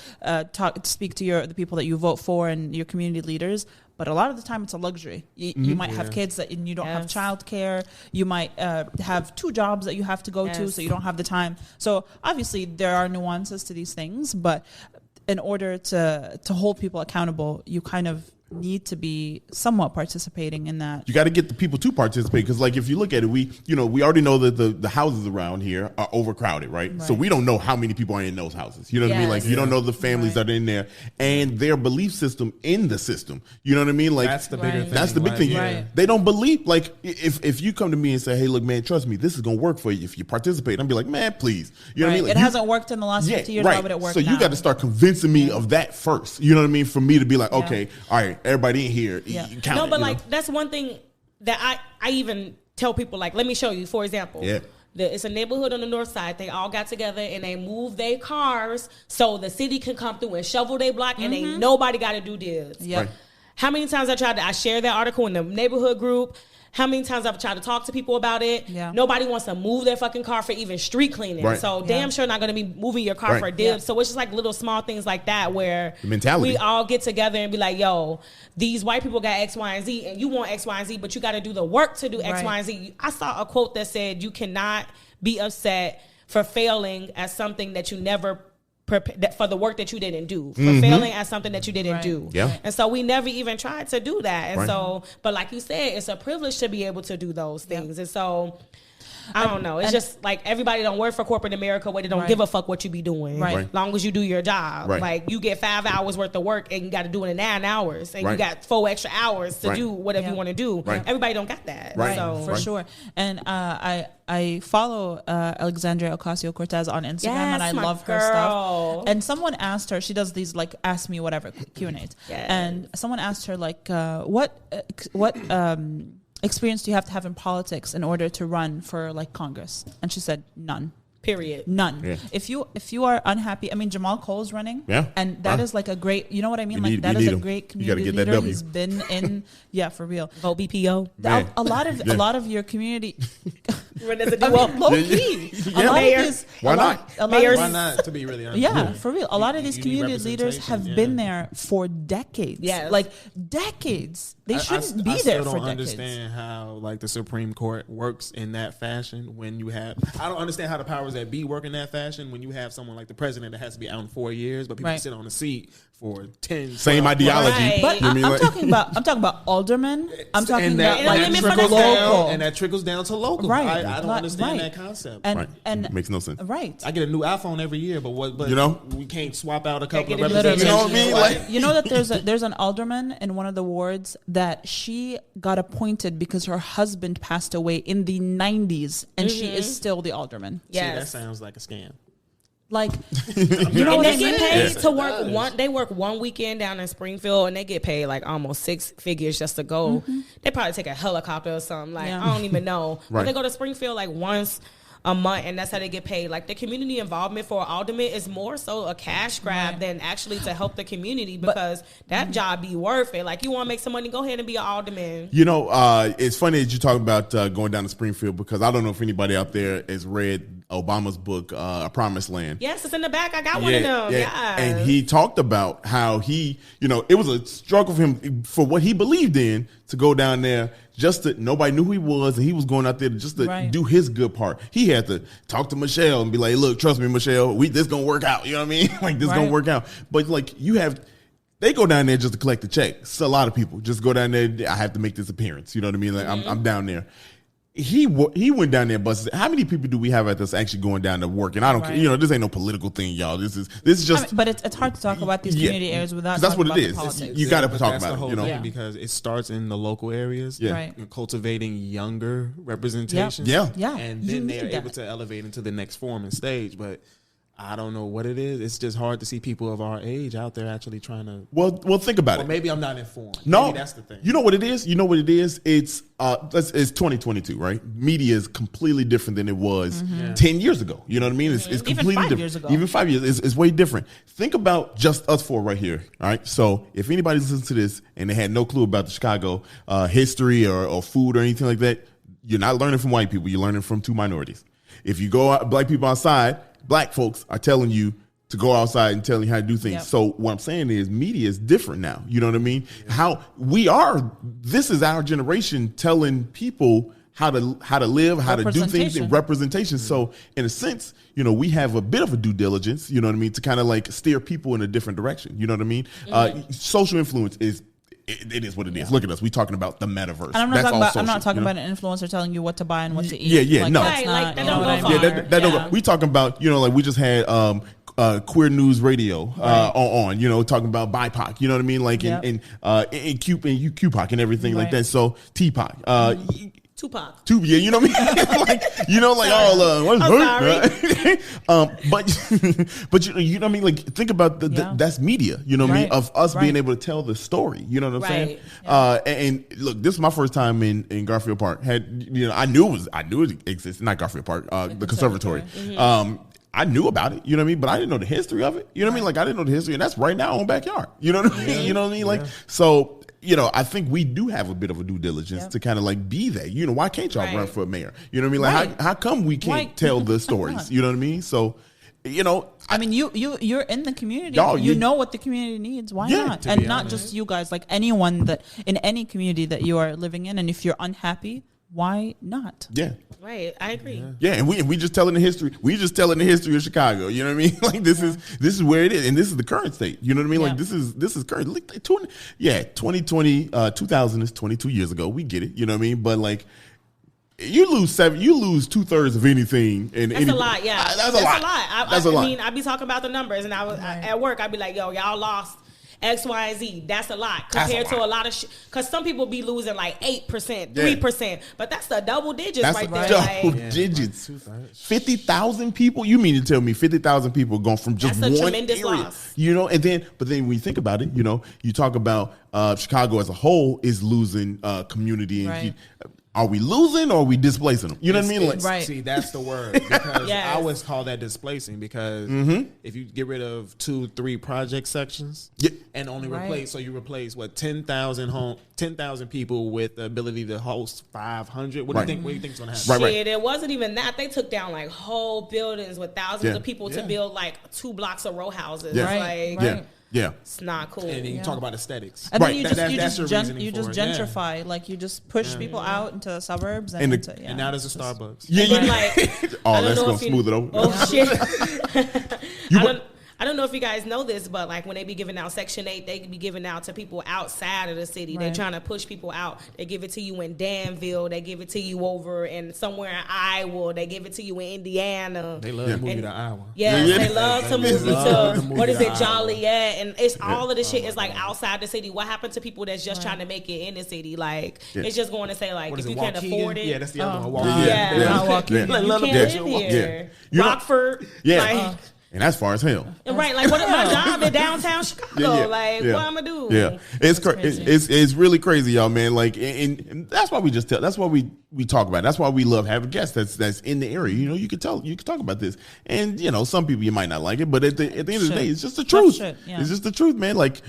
Speaker 2: speak to the people that you vote for and your community leaders. But a lot of the time, it's a luxury. You might have kids and you don't have childcare. You might have two jobs that you have to go to, so you don't have the time. So obviously, there are nuances to these things. But in order to hold people accountable, you kind of need to be somewhat participating in that.
Speaker 1: You got to get the people to participate because, like, if you look at it, we already know that the houses around here are overcrowded, right? So we don't know how many people are in those houses. You know what I mean? Like, you don't know the families that are in there and their belief system in the system. You know what I mean? Like,
Speaker 3: that's the bigger thing.
Speaker 1: That's the big thing. Right. They don't believe. Like, if you come to me and say, "Hey, look, man, trust me, this is gonna work for you if you participate," I'm be like, "Man, please." You know what I mean? Like,
Speaker 2: it hasn't worked in the last 50 years. Why would it work?
Speaker 1: So you got to start convincing me of that first. You know what I mean? For me to be like, okay, all right, everybody in here.
Speaker 4: That's one thing that I even tell people, like, let me show you, for example.
Speaker 1: Yeah.
Speaker 4: It's a neighborhood on the north side. They all got together and they moved their cars so the city can come through and shovel their block and ain't nobody got to do this.
Speaker 2: Yeah. Right.
Speaker 4: How many times I share that article in the neighborhood group. How many times I've tried to talk to people about it. Yeah. Nobody wants to move their fucking car for even street cleaning. Right. So damn sure not going to be moving your car for a dibs. Yeah. So it's just like little small things like that where we all get together and be like, yo, these white people got X, Y, and Z and you want X, Y, and Z, but you got to do the work to do X, Y, and Z. I saw a quote that said you cannot be upset for failing at something that you never for the work that you didn't do, for failing at something that you didn't do.
Speaker 1: Yeah.
Speaker 4: And so we never even tried to do that. And so, but like you said, it's a privilege to be able to do those things. And so I don't know. It's just like everybody don't work for corporate America where they don't give a fuck what you be doing.
Speaker 2: Right.
Speaker 4: Long as you do your job.
Speaker 1: Right.
Speaker 4: Like you get 5 hours worth of work and you got to do it in 9 hours. And you got 4 extra hours to do whatever you want to do.
Speaker 1: Right.
Speaker 4: Everybody don't got that.
Speaker 1: Right.
Speaker 4: So
Speaker 2: For sure. And I follow Alexandria Ocasio-Cortez on Instagram, and I love her stuff. And someone asked her, she does these like ask me whatever Q&As. And someone asked her like, what experience do you have to have in politics in order to run for like Congress? And she said none.
Speaker 4: Period.
Speaker 2: None.
Speaker 1: Yeah.
Speaker 2: If you are unhappy, I mean, Jamal Cole's running.
Speaker 1: Yeah.
Speaker 2: And that is like a great, you know what I mean?
Speaker 1: That
Speaker 2: is a great community
Speaker 1: get that
Speaker 2: leader.
Speaker 1: W.
Speaker 2: He's been in, for real.
Speaker 4: Vote BPO.
Speaker 2: A lot of your community.
Speaker 4: When there's a
Speaker 2: I mean, low key.
Speaker 1: Why not?
Speaker 3: Why not, to be really honest?
Speaker 2: Yeah, for real. A lot of these
Speaker 3: You need
Speaker 2: community leaders have been there for decades.
Speaker 4: Yeah.
Speaker 2: Like decades. They shouldn't be there for decades.
Speaker 3: I don't understand how like the Supreme Court works in that fashion when you have, I don't understand how the powers that be work in that fashion when you have someone like the president that has to be out in 4 years, but people sit on the seat for 10.
Speaker 1: Same ideology.
Speaker 4: Right.
Speaker 2: But I'm talking about aldermen. I'm talking about like
Speaker 3: trickles
Speaker 2: local.
Speaker 3: and that trickles down to local.
Speaker 2: Right.
Speaker 3: I don't understand that concept.
Speaker 2: And
Speaker 1: it makes no sense.
Speaker 2: Right.
Speaker 3: I get a new iPhone every year, but
Speaker 1: you know,
Speaker 3: we can't swap out a couple of
Speaker 4: representatives.
Speaker 3: representatives.
Speaker 1: You know what I mean? Like,
Speaker 2: you know that there's an alderman in one of the wards that she got appointed because her husband passed away in the 90s, and she is still the alderman.
Speaker 4: Yes.
Speaker 3: See, that sounds like a scam.
Speaker 2: Like,
Speaker 4: you know, they get paid to work
Speaker 3: does.
Speaker 4: one. They work one weekend down in Springfield, and they get paid like almost 6 figures just to go. They probably take a helicopter or something. Like I don't even know. But they go to Springfield like once a month, and that's how they get paid. Like the community involvement for alderman is more so a cash grab than actually to help the community, because that job be worth it. Like you want to make some money, go ahead and be an alderman.
Speaker 1: You know, it's funny that you talk about going down to Springfield, because I don't know if anybody out there has read Obama's book, A Promised Land.
Speaker 4: Yes, it's in the back. I got one of them. Yeah.
Speaker 1: And he talked about how he, you know, it was a struggle for him for what he believed in to go down there. Just that nobody knew who he was, and he was going out there just to do his good part. He had to talk to Michelle and be like, "Look, trust me, Michelle, this gonna work out." You know what I mean? Like this gonna work out. But like they go down there just to collect the check. So a lot of people just go down there. I have to make this appearance. You know what I mean? Like I'm down there. He went down there, but how many people do we have at this actually going down to work? And I don't care. You know, this ain't no political thing, y'all. This is just.
Speaker 2: But it's hard to talk about these community areas without.
Speaker 1: That's what it is.
Speaker 2: Politics.
Speaker 1: You got to
Speaker 3: but
Speaker 1: talk
Speaker 3: that's
Speaker 1: about
Speaker 3: the whole
Speaker 1: it. You know,
Speaker 3: thing, because it starts in the local areas.
Speaker 1: Yeah.
Speaker 2: Right.
Speaker 3: You're cultivating younger representation.
Speaker 1: Yeah.
Speaker 3: And then they're able to elevate into the next form and stage. But I don't know what it is. It's just hard to see people of our age out there actually trying to.
Speaker 1: Well, think about it.
Speaker 3: Maybe I'm not informed.
Speaker 1: No,
Speaker 3: maybe that's the thing.
Speaker 1: You know what it is? It's 2022, right? Media is completely different than it was 10 years ago. You know what I mean? It's completely
Speaker 2: Even 5
Speaker 1: different.
Speaker 2: years ago.
Speaker 1: Even 5 years, it's way different. Think about just us four right here. All right. So if anybody listens to this and they had no clue about the Chicago history or food or anything like that, you're not learning from white people. You're learning from two minorities. If you go out, black people outside, black folks are telling you to go outside and telling you how to do things.
Speaker 2: Yep.
Speaker 1: So what I'm saying is media is different now. You know what I mean? This is our generation telling people how to live, how to do things, and representation. So in a sense, you know, we have a bit of a due diligence, you know what I mean, to kind of like steer people in a different direction. You know what I mean? Social influence is, it is what it is. Look at us. We talking about the metaverse.
Speaker 2: And I'm not talking about an influencer telling you what to buy and what to eat.
Speaker 1: Yeah,
Speaker 2: like,
Speaker 1: no.
Speaker 2: That's not,
Speaker 4: that
Speaker 2: you know
Speaker 4: don't
Speaker 2: what
Speaker 4: go
Speaker 2: I mean?
Speaker 4: far.
Speaker 1: That don't go. We talking about, you know, like we just had Queer News Radio on, you know, talking about BIPOC, you know what I mean? Like and QPOC and everything like that. So TPOC.
Speaker 4: Tupac.
Speaker 1: Yeah, you know what I mean? Like, you know, like what's but you know what I mean? Like, think about that's media, you know what I mean? Of us being able to tell the story, you know what I'm saying? And look, this is my first time in Garfield Park. I knew it existed, not Garfield Park, the conservatory. I knew about it, you know what I mean? But I didn't know the history of it. You know what I mean? Like, I didn't know the history, and that's right now on backyard. You know what I mean? You know what I mean? Like, so, you know, I think we do have a bit of a due diligence to kind of like be there. You know, why can't y'all run for mayor? You know what I mean? Like, how come we can't tell the stories? You know what I mean? So, you know,
Speaker 2: I mean, you're in the community.
Speaker 1: Y'all,
Speaker 2: you know what the community needs. Why not? And not just you guys, like anyone that in any community that you are living in. And if you're unhappy, why not?
Speaker 1: Yeah.
Speaker 4: Right, I agree.
Speaker 1: Yeah, and we just telling the history. We just telling the history of Chicago. You know what I mean? Like this is where it is, and this is the current state. You know what I mean? Like this is current. 2020, 2000 is 22 years ago. We get it. You know what I mean? But like, you lose 2/3 of anything.
Speaker 4: That's a lot. Yeah,
Speaker 1: that's a lot. That's a lot.
Speaker 4: I mean, I be talking about the numbers, and at work, I'd be like, "Yo, y'all lost X, Y, and Z. That's a lot compared to a lot of shit. Because some people be losing like 8%, 3%, but that's the double digits
Speaker 1: that's
Speaker 4: right there.
Speaker 1: Double digits. 50,000 people. You mean to tell me 50,000 people going from just
Speaker 4: that's a
Speaker 1: one
Speaker 4: tremendous
Speaker 1: area?
Speaker 4: Loss.
Speaker 1: And then when you think about it, you talk about Chicago as a whole is losing community and. Are we losing or are we displacing them? You know what I mean?
Speaker 3: Like, right. See, that's the word. Because I always call that displacing because if you get rid of 2-3 project sections and only replace, so you replace 10,000 people with the ability to host 500. What do you think? What do you think's gonna happen?
Speaker 4: Shit, it wasn't even that. They took down like whole buildings with thousands of people to build like 2 blocks of row houses.
Speaker 1: Yeah,
Speaker 4: it's not cool.
Speaker 3: And you talk about aesthetics,
Speaker 2: and then you just gentrify, like you just push people out into the suburbs, and
Speaker 3: now there's a Starbucks.
Speaker 1: That's gonna smooth it over.
Speaker 4: Oh shit! I don't know if you guys know this, but like when they be giving out Section 8, they be giving out to people outside of the city. They're trying to push people out. They give it to you in Danville. They give it to you over in somewhere in Iowa. They give it to you in Indiana.
Speaker 3: They love to move you to Iowa.
Speaker 4: Yes, they love to move you to, what is it, Joliet? And it's all of the shit is like outside the city. What happened to people that's just trying to make it in the city? Like, it's just going to say like, if you can't afford it.
Speaker 3: Yeah, that's the other one.
Speaker 4: You can't live here. Rockford.
Speaker 1: And that's far as hell.
Speaker 4: Right, like what is my job in downtown Chicago? What I'm gonna do?
Speaker 1: Yeah, it's really crazy, y'all, man. Like, and that's why we that's why we talk about it. That's why we love having guests that's in the area. You can talk about this, and some people you might not like it, but at the end of the day, it's just the truth. It's just the truth, man. Like,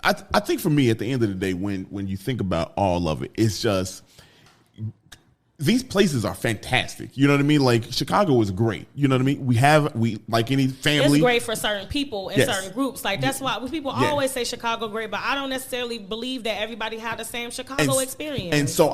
Speaker 1: I think for me, at the end of the day, when you think about all of it, it's just. These places are fantastic. You know what I mean? Like, Chicago is great. You know what I mean? We like any family.
Speaker 4: It's great for certain people and certain groups. Like, that's why people always say Chicago great, but I don't necessarily believe that everybody had the same Chicago experience.
Speaker 1: And so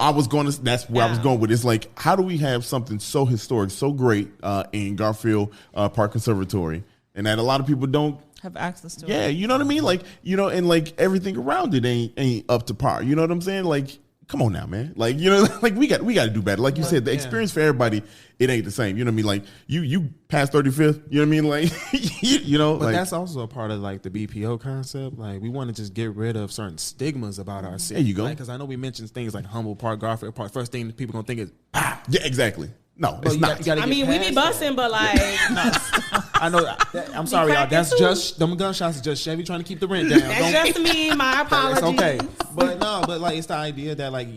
Speaker 1: that's where I was going with it. It's like, how do we have something so historic, so great in Garfield Park Conservatory, and that a lot of people don't
Speaker 2: have access to it?
Speaker 1: Yeah, you know what I mean? Like, and like everything around it ain't up to par. You know what I'm saying? Like, come on now, man. Like, like we got to do better. Like you said, the experience for everybody, it ain't the same. You know what I mean? Like you past 35th, you know what I mean? Like,
Speaker 3: But that's also a part of like the BPO concept. Like, we want to just get rid of certain stigmas about our city.
Speaker 1: There you go.
Speaker 3: Because I know we mentioned things like Humboldt Park, Garfield Park. First thing people gonna think is,
Speaker 1: yeah, exactly. No, it's not.
Speaker 4: I mean, we be busting, but like,
Speaker 3: I know. I'm sorry, y'all. That's just them gunshots. Is just Chevy trying to keep the rent down.
Speaker 4: That's just me. My apologies.
Speaker 3: It's okay, but like, it's the idea that like,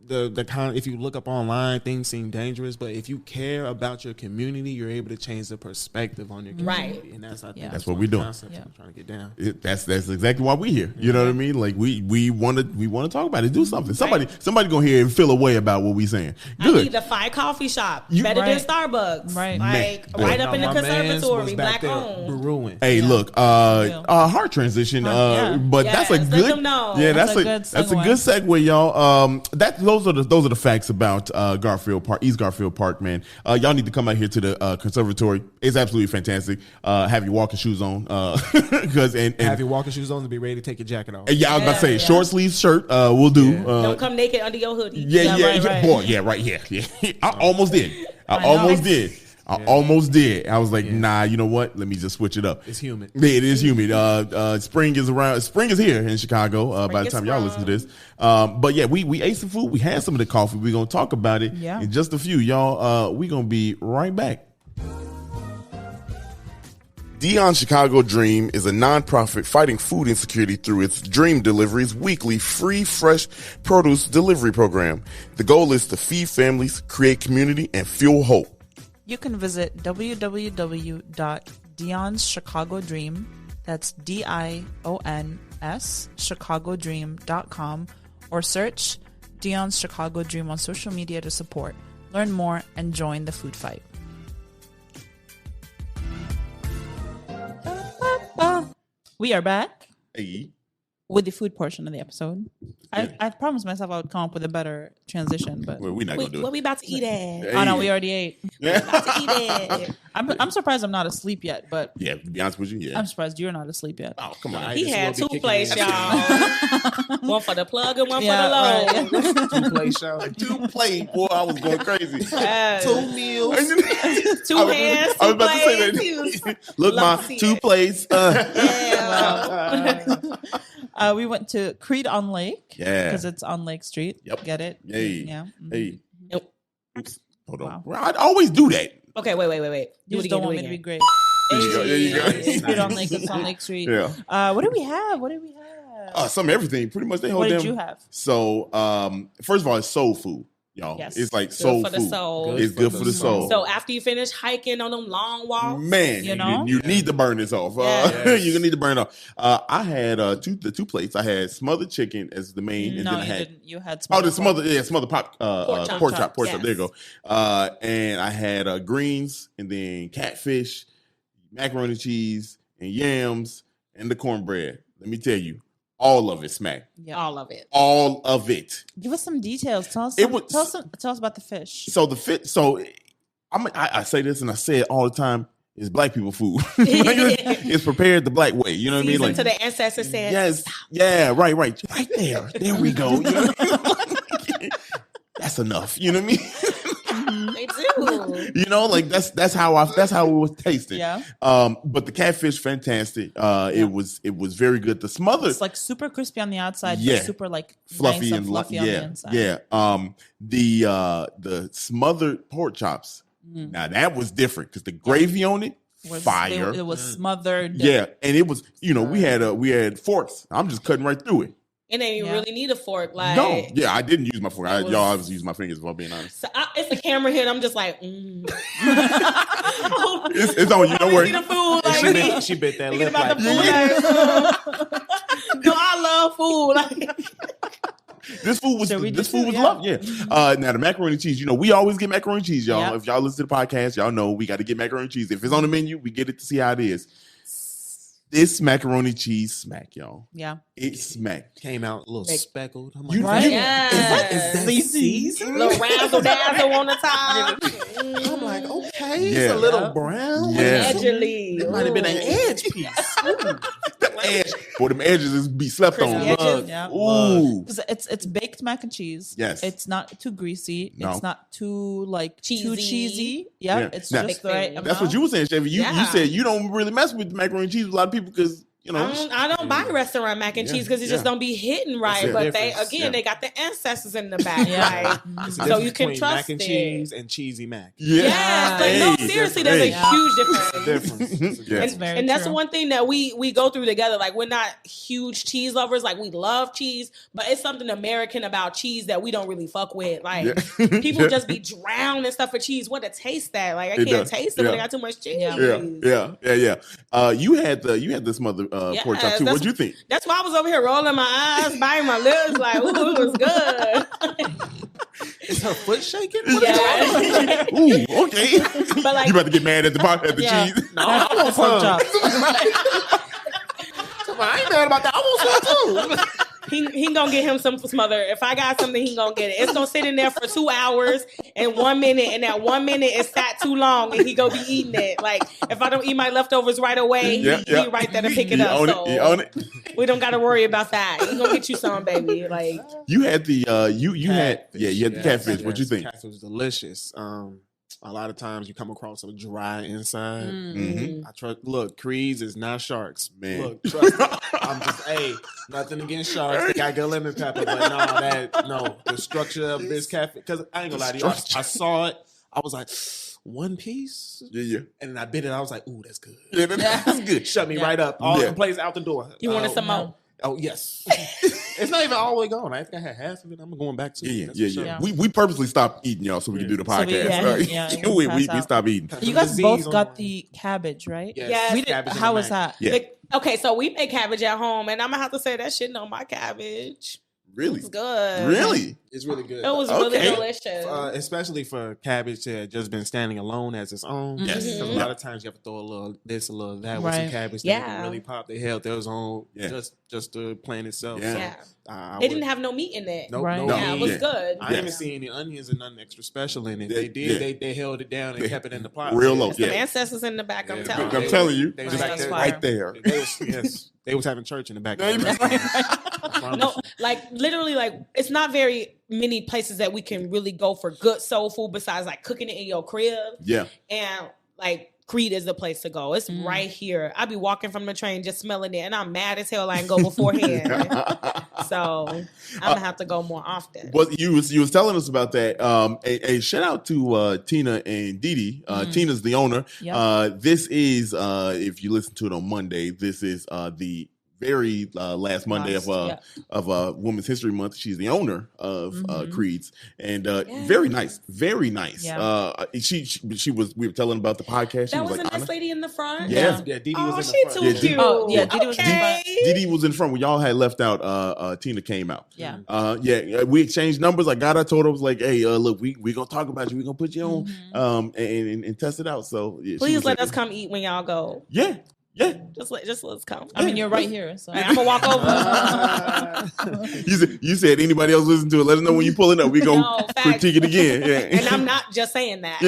Speaker 3: the kind. If you look up online, things seem dangerous, but if you care about your community, you're able to change the perspective on your community,
Speaker 4: right?
Speaker 3: And
Speaker 1: that's what we're doing.
Speaker 3: I'm trying to get down.
Speaker 1: That's exactly why we're here. You know what I mean? Like, we want to talk about it. Do something. Somebody gonna hear and feel a way about what we saying. Good.
Speaker 4: I need the Phi Coffee Shop better than Starbucks. Right. Like, right up in the conservatory, black owned.
Speaker 1: Hey, look, hard transition. But that's a good. Yeah, that's a good segue, y'all. Those are the facts about Garfield Park, East Garfield Park, man. Y'all need to come out here to the conservatory. It's absolutely fantastic. Have your walking shoes on, and
Speaker 3: have your walking shoes on to be ready to take your jacket off.
Speaker 1: Yeah, I was about to say short sleeve shirt. We'll do.
Speaker 4: Don't come naked under your hoodie.
Speaker 1: Boy, right. I almost did. I almost did. I was like, nah, you know what? Let me just switch it up.
Speaker 3: It's humid.
Speaker 1: Yeah, it is humid. Spring is around. Spring is here in Chicago. By the time y'all listen to this, but yeah, we ate some food. We had some of the coffee. We're gonna talk about it in just a few, y'all. We gonna be right back. Dion's Chicago Dream is a nonprofit fighting food insecurity through its Dream Deliveries weekly free fresh produce delivery program. The goal is to feed families, create community, and fuel hope.
Speaker 2: You can visit www.Dion'sChicagoDream, that's DIONS, ChicagoDream.com, or search Dion's Chicago Dream on social media to support. Learn more and join the food fight. We are back.
Speaker 1: Hey.
Speaker 2: with the food portion of the episode. I promised myself I would come up with a better transition, but
Speaker 1: Well, we're not gonna do
Speaker 4: What
Speaker 1: it.
Speaker 4: we about to eat at?
Speaker 2: oh no, we already ate.
Speaker 4: About to eat at.
Speaker 2: I'm surprised I'm not asleep yet, but
Speaker 1: Yeah, to be honest with you, yeah.
Speaker 2: I'm surprised you're not asleep yet.
Speaker 1: Oh, come on.
Speaker 4: He had
Speaker 3: This will
Speaker 4: 2
Speaker 3: be
Speaker 4: plates,
Speaker 3: kicking
Speaker 4: y'all. One for the plug and one for the load.
Speaker 2: right.
Speaker 3: 2 play show.
Speaker 1: 2 plate, boy. I was going crazy.
Speaker 4: Yes.
Speaker 3: 2 meals.
Speaker 4: 2 hands, 2
Speaker 1: I was about to say
Speaker 4: plates.
Speaker 1: that. Look,
Speaker 4: Love
Speaker 1: my
Speaker 4: to see
Speaker 1: 2
Speaker 4: it.
Speaker 1: plates.
Speaker 2: We went to Creed on Lake.
Speaker 1: Yeah.
Speaker 2: Because it's on Lake Street.
Speaker 1: Yep.
Speaker 2: Get it?
Speaker 1: Hey.
Speaker 2: Yeah.
Speaker 1: Hey.
Speaker 4: Nope.
Speaker 1: Oops. Hold on.
Speaker 2: Wow.
Speaker 1: Well, I'd always do that.
Speaker 4: Okay, wait.
Speaker 2: You
Speaker 4: Do it
Speaker 2: just
Speaker 4: again,
Speaker 2: don't
Speaker 4: do
Speaker 2: want
Speaker 4: it
Speaker 2: me to be
Speaker 4: again.
Speaker 2: great.
Speaker 1: There you go. There you go.
Speaker 2: It's Creed on Lake. It's on Lake Street.
Speaker 1: Yeah.
Speaker 2: What do we have?
Speaker 1: Some everything. Pretty much they hold
Speaker 2: What
Speaker 1: them.
Speaker 2: did you have?
Speaker 1: So, first of all, it's soul food, y'all.
Speaker 2: Yes.
Speaker 1: It's like
Speaker 4: Good
Speaker 1: soul
Speaker 4: for the
Speaker 1: food.
Speaker 4: soul.
Speaker 1: It's good for the soul.
Speaker 4: So after you finish hiking on them long walks,
Speaker 1: Man,
Speaker 2: You know?
Speaker 1: you need to burn this off.
Speaker 2: Yes.
Speaker 1: You're gonna need to burn it off. I had the 2 plates. I had smothered chicken as the main, and
Speaker 2: No,
Speaker 1: then I
Speaker 2: you
Speaker 1: had
Speaker 2: didn't. You had
Speaker 1: the
Speaker 2: smothered
Speaker 1: smothered pop
Speaker 4: Pork chop.
Speaker 1: pork
Speaker 4: Yes.
Speaker 1: chop. There you go. And I had greens, and then catfish, macaroni and cheese, and yams, and the cornbread. Let me tell you, all of it smacked.
Speaker 2: Yeah.
Speaker 4: all of it.
Speaker 1: All of it.
Speaker 2: Give us some details. Tell us.
Speaker 1: It was-
Speaker 2: Tell us about the fish.
Speaker 1: So I say this and I say it all the time. It's black people food. It's prepared the black way. You know what I mean?
Speaker 4: Season to the ancestors said,
Speaker 1: yes, yeah, right there. There we go. You know what I mean? That's enough. You know what I mean?
Speaker 4: they do.
Speaker 1: You know, like that's how it was tasting.
Speaker 2: Yeah.
Speaker 1: But the catfish, fantastic. It was very good. The smothered,
Speaker 2: It's like super crispy on the outside,
Speaker 1: Yeah.
Speaker 2: but super like
Speaker 1: fluffy
Speaker 2: nice
Speaker 1: and
Speaker 2: fluffy on the inside.
Speaker 1: yeah. The smothered pork chops. Now that was different because the gravy on it, fire.
Speaker 2: It was smothered.
Speaker 1: Yeah, and it was, we had forks. I'm just cutting right through it.
Speaker 4: And then you
Speaker 2: Yeah.
Speaker 4: really need a fork. Like,
Speaker 1: No, yeah, I didn't use my fork.
Speaker 4: It was-
Speaker 1: Y'all obviously use my fingers if I'm being honest.
Speaker 4: So it's a camera hit. I'm just like,
Speaker 1: It's on you. Don't worry.
Speaker 4: The food, like,
Speaker 3: She bit that
Speaker 4: thinking
Speaker 3: lip
Speaker 4: about
Speaker 3: like,
Speaker 4: the food. No, I love food. Like,
Speaker 1: This food was
Speaker 2: So we did too,
Speaker 1: was
Speaker 2: yeah.
Speaker 1: loved. Yeah. Now the macaroni and cheese. We always get macaroni and cheese, y'all.
Speaker 2: Yeah.
Speaker 1: If y'all listen to the podcast, y'all know we got to get macaroni and cheese. If it's on the menu, we get it to see how it is. This macaroni cheese smack, y'all.
Speaker 2: Yeah.
Speaker 1: It smacked.
Speaker 3: came out a little
Speaker 4: Like-
Speaker 3: speckled. I'm
Speaker 1: You-
Speaker 3: like,
Speaker 1: you-
Speaker 4: yes.
Speaker 3: is that season?
Speaker 4: Little razzle dazzle on the top.
Speaker 3: I'm like, okay,
Speaker 1: Yeah.
Speaker 3: it's a little
Speaker 2: Yeah.
Speaker 3: brown.
Speaker 1: Yeah.
Speaker 4: Edgely.
Speaker 3: It might have been an edge piece.
Speaker 1: The edge, boy, them edges is be slept
Speaker 4: Crispy
Speaker 1: on.
Speaker 4: edges.
Speaker 2: Yeah.
Speaker 1: Ooh.
Speaker 2: Because it's baked mac and cheese.
Speaker 1: Yes.
Speaker 2: It's not too greasy.
Speaker 1: No.
Speaker 2: It's not too too
Speaker 4: Cheesy.
Speaker 2: cheesy. Yeah.
Speaker 1: Yeah.
Speaker 2: It's
Speaker 1: Now-
Speaker 2: just the right amount.
Speaker 1: That's what you were saying, Chevy. You
Speaker 4: Yeah.
Speaker 1: said you don't really mess with macaroni and cheese with a lot of people because
Speaker 4: I don't buy restaurant mac and
Speaker 1: Yeah,
Speaker 4: cheese because it just
Speaker 1: yeah.
Speaker 4: don't be hitting right.
Speaker 3: That's the
Speaker 4: But
Speaker 3: difference.
Speaker 4: they got the ancestors in the back.
Speaker 2: Yeah.
Speaker 4: Like,
Speaker 3: It's the
Speaker 4: so
Speaker 3: difference
Speaker 4: you can
Speaker 3: between
Speaker 4: trust
Speaker 3: mac and
Speaker 4: it.
Speaker 3: cheese and cheesy mac.
Speaker 1: Yeah.
Speaker 4: Yes, like, no,
Speaker 1: Hey,
Speaker 4: seriously,
Speaker 1: different.
Speaker 4: there's a
Speaker 1: Hey.
Speaker 4: huge difference.
Speaker 3: Difference.
Speaker 1: Yeah.
Speaker 2: It's very
Speaker 4: And that's
Speaker 2: true.
Speaker 4: one thing that we go through together. Like, we're not huge cheese lovers. Like, we love cheese, but it's something American about cheese that we don't really fuck with. Like,
Speaker 1: Yeah.
Speaker 4: people
Speaker 1: Yeah.
Speaker 4: just be drowning stuff for cheese. What to taste that? Like, I
Speaker 1: It
Speaker 4: can't
Speaker 1: does.
Speaker 4: taste it when
Speaker 1: Yeah.
Speaker 4: I got too much cheese.
Speaker 2: Yeah.
Speaker 1: Yeah. You had this mother pork chop too.
Speaker 4: that's-
Speaker 1: What'd you think?
Speaker 4: That's why I was over here rolling my eyes, biting my lips, like, ooh, it was good.
Speaker 3: Is her foot shaking?
Speaker 4: Yeah.
Speaker 1: Ooh, okay.
Speaker 4: But like,
Speaker 1: You about to get mad at the
Speaker 2: Yeah.
Speaker 1: cheese?
Speaker 3: No, I want
Speaker 2: Pork
Speaker 3: some.
Speaker 2: chop.
Speaker 3: I ain't mad about that. I want some too.
Speaker 4: he gonna get him some smother. If I got something, he gonna get it. It's gonna sit in there for 2 hours and 1 minute, and that 1 minute is sat too long, and he gonna be eating it. Like, if I don't eat my leftovers right away, he right there to pick it
Speaker 1: You
Speaker 4: up.
Speaker 1: own
Speaker 4: So
Speaker 1: it. You own it.
Speaker 4: we don't gotta worry about that. He gonna get you some, baby. Like,
Speaker 1: You had the you had the catfish. What you think?
Speaker 3: Catfish was delicious. A lot of times you come across a dry inside.
Speaker 1: Mhm.
Speaker 3: I trust. Look, Creeds is not sharks,
Speaker 1: Man.
Speaker 3: Look, trust me. I'm just nothing against sharks. They got good lemon pepper, but no, the structure of this catfish. Because I ain't gonna lie to you, I saw it. I was like, one piece,
Speaker 1: Yeah.
Speaker 3: and then I bit it. I was like, ooh, that's good.
Speaker 1: Yeah, that's good.
Speaker 3: Shut me
Speaker 2: Yeah.
Speaker 3: right up. All
Speaker 1: Yeah.
Speaker 3: the plays out the door.
Speaker 4: you wanted some more?
Speaker 3: Oh yes. It's not even all the way gone. I think I had half of it. I'm going back to it.
Speaker 1: Yeah.
Speaker 3: That's for sure.
Speaker 2: Yeah.
Speaker 1: We purposely stopped eating, y'all, so we can do the
Speaker 2: So we-
Speaker 1: podcast.
Speaker 2: yeah,
Speaker 1: Right?
Speaker 2: yeah,
Speaker 1: we
Speaker 2: pass out.
Speaker 1: stopped eating.
Speaker 2: You guys
Speaker 3: Disease
Speaker 2: both
Speaker 3: on
Speaker 2: got
Speaker 3: the-
Speaker 2: the cabbage, right?
Speaker 4: Yes.
Speaker 2: We did,
Speaker 3: Cabbage and
Speaker 2: how
Speaker 3: the
Speaker 2: was
Speaker 3: mac.
Speaker 2: that?
Speaker 1: Yeah.
Speaker 4: Okay, so we make cabbage at home, and I'm gonna have to say that shit on my cabbage.
Speaker 1: Really?
Speaker 4: It's good.
Speaker 1: Really?
Speaker 3: It's really good.
Speaker 4: It was really
Speaker 1: Okay.
Speaker 4: delicious.
Speaker 3: Especially for cabbage to have just been standing alone as its own.
Speaker 1: Yes.
Speaker 3: Because a lot of times you have to throw a little this, a little that with some
Speaker 2: Right.
Speaker 3: cabbage.
Speaker 4: Yeah.
Speaker 3: They can really pop. They held their own
Speaker 1: Yeah.
Speaker 3: just the plant itself.
Speaker 1: Yeah.
Speaker 3: So,
Speaker 4: Yeah.
Speaker 3: I
Speaker 4: It
Speaker 3: would-
Speaker 4: didn't have no meat in it.
Speaker 3: Nope,
Speaker 2: Right.
Speaker 3: no
Speaker 4: Yeah, it
Speaker 3: meat.
Speaker 4: was
Speaker 1: Yeah.
Speaker 4: good.
Speaker 3: I didn't even see any onions and nothing extra special in it.
Speaker 1: Yeah,
Speaker 3: They did.
Speaker 1: yeah.
Speaker 3: They held it down and kept it in the pot.
Speaker 1: Real low.
Speaker 4: Some
Speaker 1: Yeah.
Speaker 4: ancestors in the back. I'm
Speaker 3: Yeah.
Speaker 4: telling
Speaker 1: I'm
Speaker 4: you.
Speaker 1: telling you.
Speaker 3: They was
Speaker 4: Right.
Speaker 3: back
Speaker 4: That's
Speaker 3: there.
Speaker 4: fire.
Speaker 1: Right there.
Speaker 3: They was having church in the back.
Speaker 1: Yeah,
Speaker 3: Of the restaurant. I promise
Speaker 4: No,
Speaker 3: you.
Speaker 4: like literally, like it's not very many places that we can really go for good soul food besides like cooking it in your crib.
Speaker 1: Yeah.
Speaker 4: And like Creed is the place to go. It's right here. I be walking from the train just smelling it, and I'm mad as hell I ain't go beforehand. So I'm gonna have to go more often.
Speaker 1: What you was telling us about that. A shout out to Tina and Didi. Tina's the owner.
Speaker 2: Yep.
Speaker 1: This is if you listen to it on Monday, this is the very last Monday of Women's History Month. She's the owner of Creed's, and very nice, very nice.
Speaker 2: Yeah.
Speaker 1: She was. We were telling about the podcast. She
Speaker 4: That
Speaker 1: was
Speaker 4: was
Speaker 1: like,
Speaker 4: a nice lady in the front.
Speaker 1: Yeah.
Speaker 3: Yeah, Didi
Speaker 4: Oh,
Speaker 3: was in
Speaker 4: she
Speaker 3: the front.
Speaker 4: too
Speaker 1: Yeah, Didi-
Speaker 4: cute.
Speaker 2: Oh, yeah, Didi was in the front.
Speaker 1: Didi was in front when y'all had left out. Tina came out.
Speaker 2: Yeah.
Speaker 1: Yeah, we exchanged numbers. I told her, I was like, hey, look, we gonna talk about you. We gonna put you on, and test it out. So yeah, she
Speaker 4: Please
Speaker 1: was
Speaker 4: let
Speaker 1: like,
Speaker 4: us come eat when y'all go.
Speaker 1: Yeah.
Speaker 4: Just let's come.
Speaker 2: I mean, you're right here. So
Speaker 4: I'm gonna walk over.
Speaker 1: You said anybody else listen to it? Let us know when you pull it up. We gonna
Speaker 4: No, facts.
Speaker 1: critique it again. Yeah.
Speaker 4: And I'm not just saying that.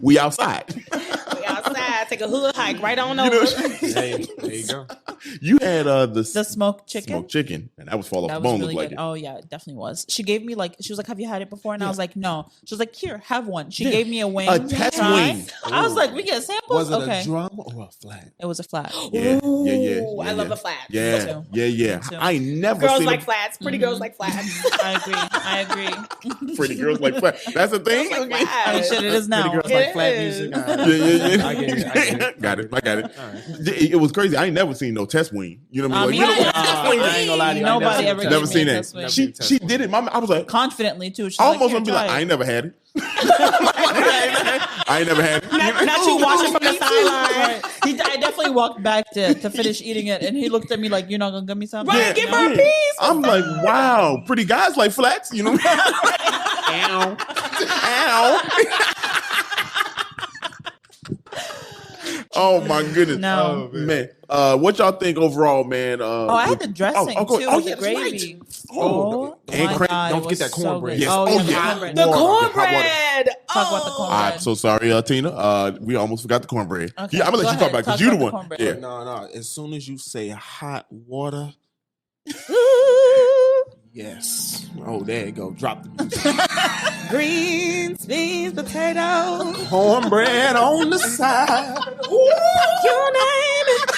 Speaker 1: We outside.
Speaker 4: We outside, take a hood hike right on over.
Speaker 3: Hey, there you go.
Speaker 1: You had the
Speaker 2: smoked chicken.
Speaker 1: smoked chicken, and that was fall off
Speaker 2: That
Speaker 1: the
Speaker 2: was
Speaker 1: bone.
Speaker 2: really
Speaker 1: Looked like
Speaker 2: good.
Speaker 1: it.
Speaker 2: Oh yeah, it definitely was. She gave me she was like, "Have you had it before?" And I was like, "No." She was like, "Here, have one." She gave me a wing.
Speaker 1: A test
Speaker 2: Try.
Speaker 1: wing.
Speaker 2: I was like, "We get samples."
Speaker 3: Was it
Speaker 2: Okay.
Speaker 3: a drum or a flat?
Speaker 2: It was a flat.
Speaker 1: Yeah.
Speaker 4: Ooh, I love the flats.
Speaker 1: Yeah,
Speaker 2: Me
Speaker 1: yeah.
Speaker 2: too.
Speaker 1: I ain't never
Speaker 4: Girls
Speaker 1: seen
Speaker 4: like flats. Pretty girls like flats.
Speaker 2: I agree.
Speaker 1: pretty girls like flat. That's the thing.
Speaker 4: Girls like
Speaker 2: I mean,
Speaker 4: flats.
Speaker 2: shit, it is now.
Speaker 3: Pretty girls like
Speaker 4: It
Speaker 3: flat
Speaker 4: is.
Speaker 3: music.
Speaker 1: Yeah.
Speaker 3: I get it.
Speaker 1: Got it. I got it.
Speaker 3: All right.
Speaker 1: It was crazy. I ain't never seen no test wing. You know what I mean?
Speaker 2: I
Speaker 1: Like,
Speaker 2: mean,
Speaker 1: you know,
Speaker 3: I ain't gonna lie to you. I
Speaker 2: Nobody ever
Speaker 1: never
Speaker 2: gave
Speaker 1: seen
Speaker 2: me a
Speaker 1: that.
Speaker 2: test wing.
Speaker 1: She did it. I was like,
Speaker 2: Confidently too. She's
Speaker 1: I almost
Speaker 2: like,
Speaker 1: want to be
Speaker 2: "Here,
Speaker 1: like,
Speaker 2: try
Speaker 1: I
Speaker 2: it."
Speaker 1: ain't never had it. I ain't never had it.
Speaker 4: Not you watching from the sideline.
Speaker 2: Right. I definitely walked back to finish eating it, and he looked at me like, "You're not gonna give me something."
Speaker 4: Right, give her a piece.
Speaker 1: I'm like, wow, pretty guys like flats, you know? Ow. Ow. Oh my goodness.
Speaker 2: No.
Speaker 1: Man. What y'all think overall, man?
Speaker 2: I had the dressing too.
Speaker 1: Oh,
Speaker 2: with
Speaker 1: yeah,
Speaker 2: the
Speaker 1: that's
Speaker 2: gravy.
Speaker 1: right.
Speaker 2: Oh,
Speaker 1: And
Speaker 2: my
Speaker 1: crank-
Speaker 2: God,
Speaker 3: don't
Speaker 2: it
Speaker 3: forget
Speaker 2: was
Speaker 3: that
Speaker 2: so
Speaker 3: cornbread.
Speaker 2: good.
Speaker 1: Yes.
Speaker 2: Oh,
Speaker 1: Oh,
Speaker 2: yeah,
Speaker 1: yeah.
Speaker 2: the cornbread.
Speaker 4: The
Speaker 1: Water, hot water.
Speaker 4: cornbread.
Speaker 2: Talk about the cornbread.
Speaker 1: I'm so sorry, Tina. We almost forgot the cornbread.
Speaker 2: Okay,
Speaker 1: Yeah, I'm gonna let
Speaker 2: go
Speaker 1: you talk
Speaker 2: ahead.
Speaker 1: about it because
Speaker 2: Talk
Speaker 1: you the
Speaker 2: about the
Speaker 1: one.
Speaker 2: cornbread.
Speaker 1: Yeah.
Speaker 3: No. As soon as you say hot water, yes. Oh, there you go. Drop the music.
Speaker 4: Greens, beans, potatoes.
Speaker 3: Cornbread on the side.
Speaker 4: You name it.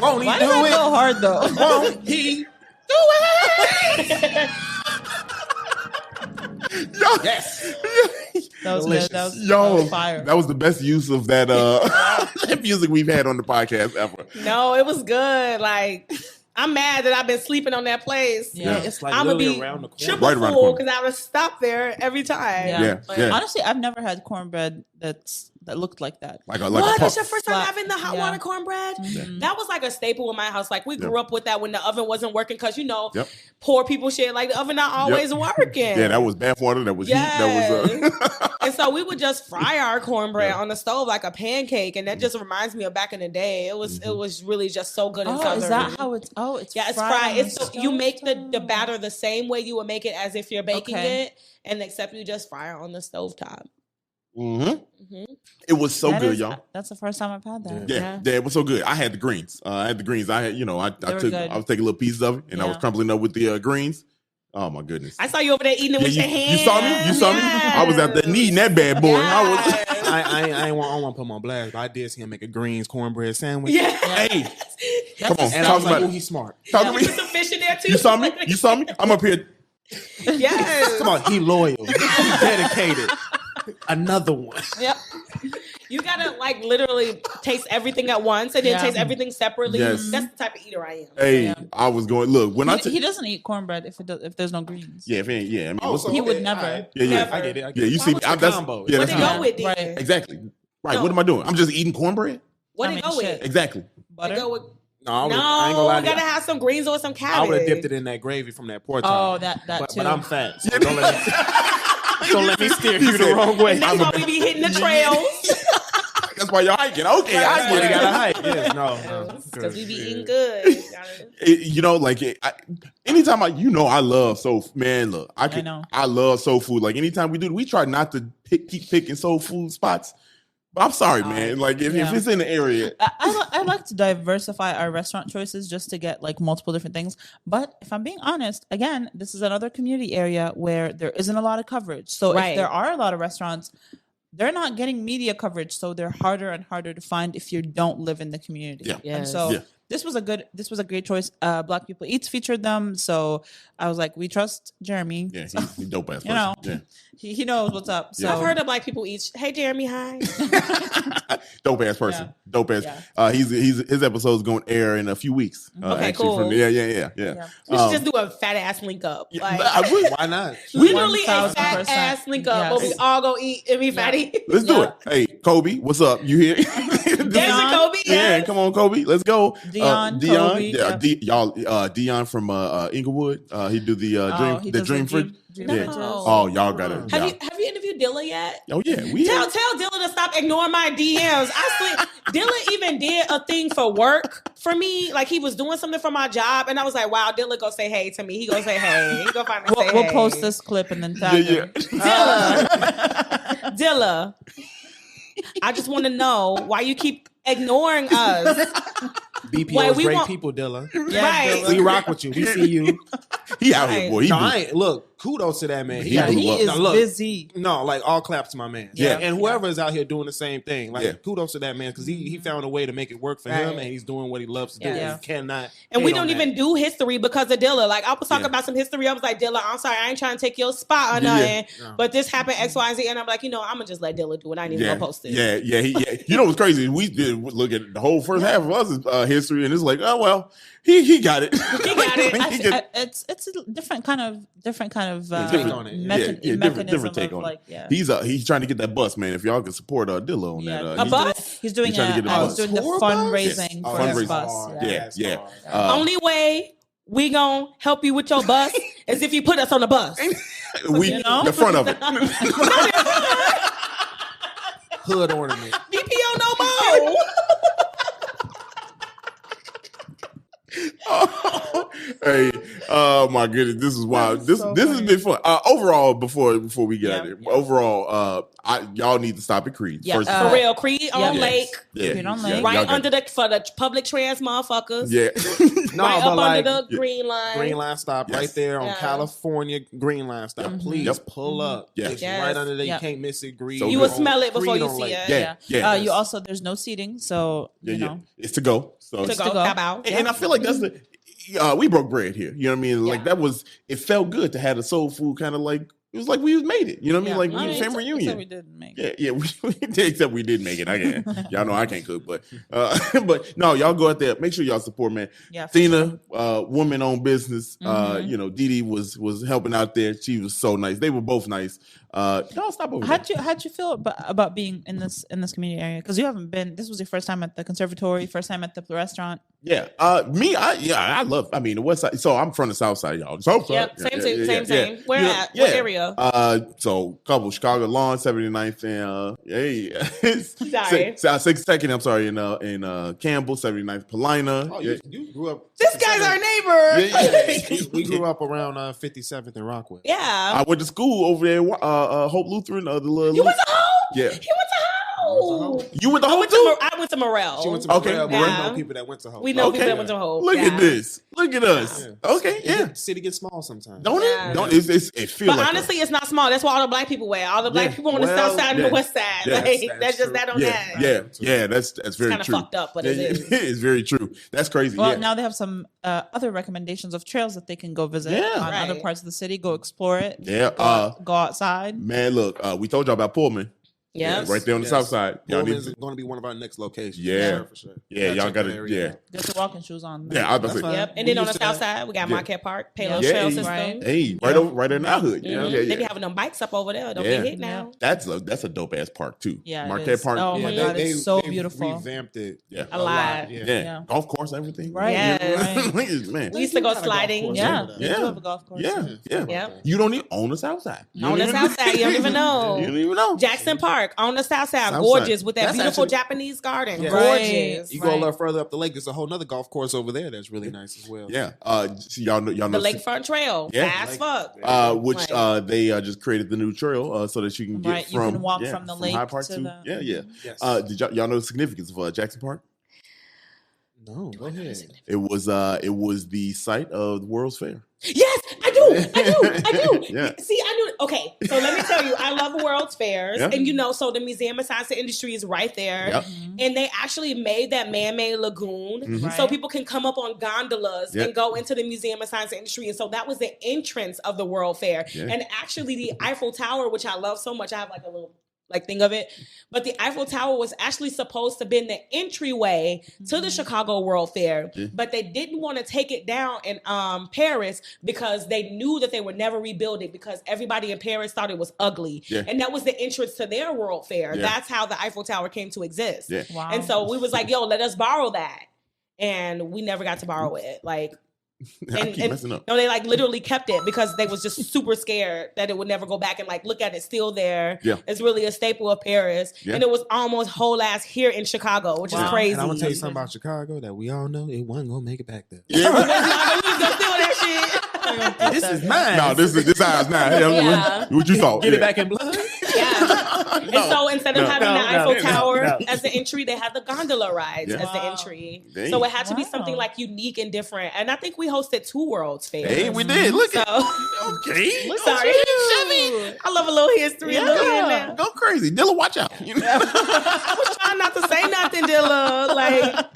Speaker 3: Won't he
Speaker 2: Why
Speaker 3: do
Speaker 2: did that
Speaker 3: it?
Speaker 2: go hard though?
Speaker 3: Won't he do it? Yes.
Speaker 2: That was
Speaker 3: Delicious.
Speaker 2: good. That was
Speaker 1: Yo,
Speaker 2: fire.
Speaker 1: that was the best use of that that music we've had on the podcast ever.
Speaker 4: No, it was good. Like, I'm mad that I've been sleeping on that place.
Speaker 2: Yeah.
Speaker 3: It's like
Speaker 4: I'm gonna
Speaker 3: literally
Speaker 4: be
Speaker 3: around the corner.
Speaker 4: triple
Speaker 1: Right around the
Speaker 4: full
Speaker 1: corner.
Speaker 4: because I would stop there every time.
Speaker 2: Yeah.
Speaker 1: Yeah.
Speaker 2: Honestly, I've never had cornbread that looked like that.
Speaker 1: Like a
Speaker 4: What?
Speaker 1: puff.
Speaker 4: That's your first time
Speaker 2: Flat.
Speaker 4: having the hot
Speaker 2: Yeah.
Speaker 4: water cornbread?
Speaker 2: Mhm.
Speaker 4: That was like a staple in my house. Like we grew up with that when the oven wasn't working because
Speaker 1: Yep.
Speaker 4: poor people shit. Like the oven not always working.
Speaker 1: Yeah, that was bath water. That was heat. That was
Speaker 4: And so we would just fry our cornbread
Speaker 1: Yeah.
Speaker 4: on the stove like a pancake, and that just reminds me of back in the day. It was really just so good and
Speaker 2: Oh,
Speaker 4: southern.
Speaker 2: is that how it's? Oh, it's
Speaker 4: Yeah, it's
Speaker 2: fried.
Speaker 4: fried.
Speaker 2: on
Speaker 4: It's
Speaker 2: the
Speaker 4: so you make the
Speaker 2: stove?
Speaker 4: batter the same way you would make it as if you're baking
Speaker 2: Okay.
Speaker 4: it, and except you just fry it on the stovetop.
Speaker 1: Mhm.
Speaker 4: Mhm.
Speaker 1: It was so
Speaker 2: That
Speaker 1: good,
Speaker 2: is-
Speaker 1: y'all.
Speaker 2: That's the first time I've had that.
Speaker 1: Yeah, it was so good. I had the greens. I had the greens. I had, I
Speaker 2: They were
Speaker 1: took,
Speaker 2: good.
Speaker 1: I was taking little pieces of it, and I was
Speaker 2: Yeah.
Speaker 1: crumbling up with the greens. Oh my goodness!
Speaker 4: I saw you over there eating it with
Speaker 1: you,
Speaker 4: your hands.
Speaker 1: you saw me. You saw me. I was out there kneading that bad boy. I was.
Speaker 4: Yes.
Speaker 3: I ain't want to put him on blast, but I did see him make a greens cornbread sandwich.
Speaker 4: Yeah.
Speaker 1: Hey, come on,
Speaker 3: And I
Speaker 1: talk
Speaker 3: was like,
Speaker 1: about
Speaker 3: oh,
Speaker 1: it.
Speaker 3: he's smart.
Speaker 1: Talk
Speaker 2: Yeah.
Speaker 1: to
Speaker 4: Put
Speaker 1: me.
Speaker 4: some fish in there too.
Speaker 1: You saw me. You saw me. I'm up here.
Speaker 4: Yes.
Speaker 3: Come on, he loyal. He dedicated. Another one.
Speaker 2: Yep.
Speaker 4: You gotta like literally taste everything at once and then
Speaker 2: Yeah.
Speaker 4: taste everything separately.
Speaker 1: Yes.
Speaker 4: That's the type of eater I am.
Speaker 1: Hey,
Speaker 2: Yeah.
Speaker 1: I was going. Look, when I
Speaker 2: He doesn't eat cornbread if there's no greens.
Speaker 1: yeah, if it ain't, yeah. I mean,
Speaker 3: Oh,
Speaker 1: what's
Speaker 3: so
Speaker 1: the,
Speaker 2: He would
Speaker 3: okay,
Speaker 2: never.
Speaker 3: all right.
Speaker 1: yeah, yeah,
Speaker 4: Never.
Speaker 3: I get it.
Speaker 1: yeah. You
Speaker 3: Why
Speaker 1: see,
Speaker 3: was
Speaker 1: I'm,
Speaker 3: the
Speaker 1: that's
Speaker 3: combo?
Speaker 1: yeah,
Speaker 4: What
Speaker 1: that's
Speaker 4: they
Speaker 1: not-
Speaker 4: go with then?
Speaker 2: Right.
Speaker 1: exactly right.
Speaker 4: No.
Speaker 1: What am I doing? I'm just eating cornbread.
Speaker 4: What
Speaker 2: I
Speaker 4: it
Speaker 2: mean,
Speaker 4: go with?
Speaker 2: shit.
Speaker 1: Exactly.
Speaker 4: They
Speaker 2: Butter.
Speaker 4: go with
Speaker 3: No, I ain't gonna lie to you.
Speaker 4: gotta have some greens or some cabbage.
Speaker 3: I would have dipped it in that gravy from that pork chop.
Speaker 2: Oh, that too.
Speaker 3: But I'm fat, so don't let me steer you the wrong way.
Speaker 4: And that's why we be hitting the trails.
Speaker 1: That's why y'all hiking. Okay, I get it.
Speaker 3: Gotta hike. Yes, no.
Speaker 4: Because we be eating good.
Speaker 1: Anytime I love soul. Man, look,
Speaker 2: I know.
Speaker 1: I love soul food. Like anytime we try not to keep picking soul food spots. But I'm sorry, man. Like if it's in the area,
Speaker 2: I like to diversify our restaurant choices just to get like multiple different things. But if I'm being honest, again, this is another community area where there isn't a lot of coverage. So if there are a lot of restaurants, they're not getting media coverage, so they're harder and harder to find if you don't live in the community. Yeah.
Speaker 4: Yes.
Speaker 2: And so this was a great choice. Black People Eats featured them, so I was like, we trust Jeremy.
Speaker 1: Yeah, he's dope ass person.
Speaker 2: You know,
Speaker 1: yeah.
Speaker 2: he knows what's up. So
Speaker 4: I've heard of Black People Eats. Hey, Jeremy, hi.
Speaker 1: Dope ass person.
Speaker 2: Yeah.
Speaker 1: Dope ass.
Speaker 2: Yeah.
Speaker 1: His episode's going to air in a few weeks.
Speaker 4: Okay, cool.
Speaker 1: Yeah.
Speaker 4: We should just do a fat ass link up. Like,
Speaker 3: Why not?
Speaker 4: literally a
Speaker 2: 1000%.
Speaker 4: fat ass link up, but we
Speaker 2: Yes.
Speaker 4: all go eat and be fatty.
Speaker 1: Let's do it. Hey, Kobe, what's up? You here?
Speaker 4: There's Kobe.
Speaker 1: Yeah, come on, Kobe. Let's go.
Speaker 2: Dion,
Speaker 1: Kobe,
Speaker 2: Kobe,
Speaker 1: Dion from Inglewood. He do the Dream Fridge.
Speaker 2: Dream
Speaker 1: Yeah.
Speaker 2: Fridges.
Speaker 1: Oh, y'all got it.
Speaker 4: Have you interviewed Dilla yet?
Speaker 1: Oh yeah, we
Speaker 4: Tell Dilla to stop ignoring my DMs. Dilla even did a thing for work for me. Like he was doing something for my job, and I was like, "Wow, Dilla go say hey to me." He go say hey. He go find me. Say
Speaker 2: We'll
Speaker 4: hey.
Speaker 2: post this clip and then tag him.
Speaker 4: Dilla. I just want to know why you keep ignoring us.
Speaker 3: BPO is great people, Dilla.
Speaker 4: Right.
Speaker 3: We rock with you. We see you.
Speaker 1: He out here, boy.
Speaker 3: Look, kudos to that man.
Speaker 1: He
Speaker 2: is busy.
Speaker 3: No, like all claps to my man.
Speaker 1: Yeah.
Speaker 3: And whoever is out here doing the same thing, like kudos to that man because he found a way to make it work for him and he's doing what he loves to do.
Speaker 4: Yeah.
Speaker 3: You cannot.
Speaker 4: And we don't even do history because of Dilla. Like I was talking about some history. I was like, Dilla, I'm sorry, I ain't trying to take your spot or nothing. But this happened X, Y, and Z. And I'm like, I'm gonna just let Dilla do it. I ain't even gonna post it.
Speaker 1: Yeah. You know what's crazy? We did look at the whole first half of us history, and it's like, oh well, he got it.
Speaker 4: He got it.
Speaker 2: It's a different kind of
Speaker 3: take on it.
Speaker 2: mechanism
Speaker 1: different take
Speaker 2: of
Speaker 1: on
Speaker 2: like
Speaker 1: it. He's trying to get that bus, man. If y'all can support Dilla on that,
Speaker 4: A bus?
Speaker 2: He's doing
Speaker 1: trying to get
Speaker 2: he's doing the fundraising for his bus.
Speaker 1: Yeah.
Speaker 4: Only way we gonna help you with your bus is if you put us on the bus.
Speaker 1: The front of it.
Speaker 3: Hood ornament.
Speaker 4: BPO no more.
Speaker 1: Hey, oh my goodness, this is wild. This has been fun. Overall, before we get out of here, overall, y'all need to stop at Creed.
Speaker 2: Yeah,
Speaker 1: First
Speaker 4: For real, Creed on Lake.
Speaker 2: Creed on Lake.
Speaker 4: Right under for the public trans motherfuckers.
Speaker 1: Yeah.
Speaker 4: Right up under the green line.
Speaker 3: Green line stop right there on California Green line stop. Please pull up. It's right under there. You can't miss it. Creed.
Speaker 1: So
Speaker 4: you will smell it before you see it.
Speaker 1: Yeah.
Speaker 2: You also there's no seating, so you know
Speaker 1: it's to go. So
Speaker 4: to go. How about?
Speaker 1: And I feel like that's we broke bread here. You know what I mean? Like it felt good to have the soul food kind of like. It was like we made it. You know what I mean? Like family reunion.
Speaker 2: Except we didn't make it.
Speaker 1: Yeah, we did, except we did make it. I can't. Y'all know I can't cook, but no, y'all go out there. Make sure y'all support, man.
Speaker 2: Yeah,
Speaker 1: Tina, woman-owned business. Dee Dee was helping out there. She was so nice. They were both nice. Y'all stop over there.
Speaker 2: How'd you feel about being in this community area? Because you haven't been. This was your first time at the conservatory, first time at the restaurant.
Speaker 1: Yeah. I love. I mean, the West Side. So I'm from the South Side, y'all. South Side.
Speaker 4: Yep. Same. Where at? What area?
Speaker 1: So couple Chicago Lawn, 79th, and
Speaker 4: Sorry.
Speaker 1: 62nd. I'm sorry, in Campbell, 79th, Paulina.
Speaker 3: Oh, you grew up.
Speaker 4: This guy's our neighbor.
Speaker 3: We grew up around 57th and Rockwood.
Speaker 4: Yeah.
Speaker 1: I went to school over there, Hope Lutheran. The little.
Speaker 4: You went to Hope?
Speaker 1: Yeah.
Speaker 4: He went to Hope.
Speaker 1: You went to Hope too?
Speaker 4: I went to Morel.
Speaker 3: She went to Morel, but we know people that went to Hope.
Speaker 4: We know people that went to Hope.
Speaker 1: Look at this. Look at us.
Speaker 3: Yeah.
Speaker 1: Okay, yeah.
Speaker 3: The city gets small sometimes.
Speaker 1: Don't it? Don't it feels
Speaker 4: But
Speaker 1: like
Speaker 4: honestly, it's not small. That's why all the black people wear. All the black people on the south side and the west side.
Speaker 1: Yeah.
Speaker 4: Like, that's just that on that.
Speaker 1: Yeah. That's very
Speaker 4: kind of
Speaker 1: true.
Speaker 4: fucked up, but it is.
Speaker 1: It is very true. That's crazy.
Speaker 2: Well, now they have some other recommendations of trails that they can go visit on other parts of the city. Go explore it.
Speaker 1: Yeah.
Speaker 2: Go outside.
Speaker 1: Man, look, we told y'all about Pullman.
Speaker 4: Yeah,
Speaker 1: right there on the south side. Y'all
Speaker 5: Pullman is going to be one of our next locations.
Speaker 1: Yeah.
Speaker 5: for sure.
Speaker 1: Yeah, y'all
Speaker 5: check
Speaker 1: got
Speaker 5: that
Speaker 1: to.
Speaker 5: area
Speaker 1: Yeah,
Speaker 5: out.
Speaker 2: Get your walking shoes on.
Speaker 1: yeah. I was about to
Speaker 5: That's
Speaker 1: say.
Speaker 5: fine.
Speaker 4: Yep. And
Speaker 5: We
Speaker 4: then on the
Speaker 5: used to
Speaker 4: south
Speaker 5: that.
Speaker 4: side, we got
Speaker 1: Yeah.
Speaker 4: Marquette Park, Palos
Speaker 1: Yeah.
Speaker 4: Trail
Speaker 1: Hey.
Speaker 4: System.
Speaker 2: Right.
Speaker 1: Hey, right in our hood. Yeah,
Speaker 4: Mhm.
Speaker 1: yeah,
Speaker 4: They be
Speaker 1: yeah.
Speaker 4: having them bikes up over there. Don't
Speaker 1: Yeah.
Speaker 4: get hit now.
Speaker 1: That's a dope ass park too.
Speaker 2: Yeah, it
Speaker 1: Marquette
Speaker 2: is.
Speaker 1: Park.
Speaker 2: Oh
Speaker 1: yeah,
Speaker 2: my
Speaker 1: that-
Speaker 2: God, it's so
Speaker 5: they've
Speaker 2: beautiful.
Speaker 5: Revamped it.
Speaker 1: Yeah.
Speaker 4: A lot.
Speaker 1: Yeah.
Speaker 2: Yeah.
Speaker 1: Golf course, everything.
Speaker 2: Right.
Speaker 4: Yes.
Speaker 1: Man.
Speaker 4: We used to go
Speaker 5: They do have a golf
Speaker 4: sliding.
Speaker 5: course
Speaker 2: Yeah,
Speaker 5: over there.
Speaker 2: they do have a golf course.
Speaker 1: Yeah.
Speaker 4: Yep.
Speaker 1: You don't even own the south side. You
Speaker 4: On
Speaker 1: don't
Speaker 4: the
Speaker 1: even-
Speaker 4: south side, you don't even know.
Speaker 1: You don't even know.
Speaker 4: Jackson Park on the south side,
Speaker 1: South
Speaker 4: gorgeous
Speaker 1: side.
Speaker 4: with that
Speaker 5: That's
Speaker 4: beautiful
Speaker 5: actually-
Speaker 4: Japanese garden.
Speaker 5: Yeah.
Speaker 4: Gorgeous.
Speaker 5: You go a little further up the lake, there's a whole nother golf course over there that's really nice as well.
Speaker 1: Yeah. So y'all know.
Speaker 4: The Lakefront Trail,
Speaker 1: Yeah.
Speaker 4: fast fuck.
Speaker 1: Which they just created the new trail so that you can get
Speaker 2: Right, you
Speaker 1: from
Speaker 2: can walk from the lake
Speaker 1: Hyde Park
Speaker 2: to
Speaker 1: to
Speaker 2: the-
Speaker 1: yeah.
Speaker 5: Yes.
Speaker 1: Did y'all know the significance of Jackson Park?
Speaker 5: No, go ahead.
Speaker 1: It was the site of the World's Fair.
Speaker 4: Yes, I do.
Speaker 1: Yeah.
Speaker 4: See, I knew. Okay, so let me tell you, I love World's Fairs,
Speaker 1: Yeah.
Speaker 4: and so the Museum of Science and Industry is right there,
Speaker 1: Yep.
Speaker 4: and they actually made that man-made lagoon
Speaker 1: Mhm.
Speaker 4: so
Speaker 2: Right.
Speaker 4: people can come up on gondolas
Speaker 1: Yep.
Speaker 4: and go into the Museum of Science and Industry, and so that was the entrance of the World Fair,
Speaker 1: Yeah.
Speaker 4: and actually the Eiffel Tower, which I love so much, I have like a little thing of it, but the Eiffel Tower was actually supposed to be the entryway to the Chicago World Fair,
Speaker 1: Yeah.
Speaker 4: but they didn't want to take it down in Paris because they knew that they would never rebuild it because everybody in Paris thought it was ugly,
Speaker 1: Yeah.
Speaker 4: and that was the entrance to their World Fair.
Speaker 1: Yeah.
Speaker 4: That's how the Eiffel Tower came to exist.
Speaker 1: Yeah.
Speaker 2: Wow.
Speaker 4: And so we was like, "Yo, let us borrow that," and we never got to borrow it. Like,
Speaker 1: I keep messing up.
Speaker 4: no, they like literally kept it because they was just super scared that it would never go back and like look at it still there.
Speaker 1: Yeah.
Speaker 4: It's really a staple of Paris.
Speaker 1: Yeah.
Speaker 4: And it was almost whole ass here in Chicago, which is
Speaker 2: Wow.
Speaker 4: crazy.
Speaker 5: And I'm gonna tell you something about Chicago that we all know it wasn't gonna make it back there.
Speaker 1: Yeah.
Speaker 4: We was gonna steal that shit.
Speaker 5: This is mine.
Speaker 1: No, this is ours now. Hey,
Speaker 4: Yeah.
Speaker 1: What you thought?
Speaker 5: Get
Speaker 1: Yeah.
Speaker 5: it back in blood.
Speaker 4: Yeah. And so instead of having the Eiffel Tower
Speaker 5: no.
Speaker 4: as the entry, they had the gondola rides
Speaker 1: Yeah.
Speaker 4: as the
Speaker 2: Wow.
Speaker 4: entry.
Speaker 1: Dang.
Speaker 4: So it had to be
Speaker 2: Wow.
Speaker 4: something like unique and different. And I think we hosted 2 World's Fairs.
Speaker 1: Hey, we did. Look
Speaker 4: So
Speaker 1: at okay.
Speaker 4: sorry.
Speaker 1: Chevy.
Speaker 4: I love a little history. a little here and there.
Speaker 1: Go crazy, Dilla. Watch out.
Speaker 4: I was trying not to say nothing, Dilla. Like,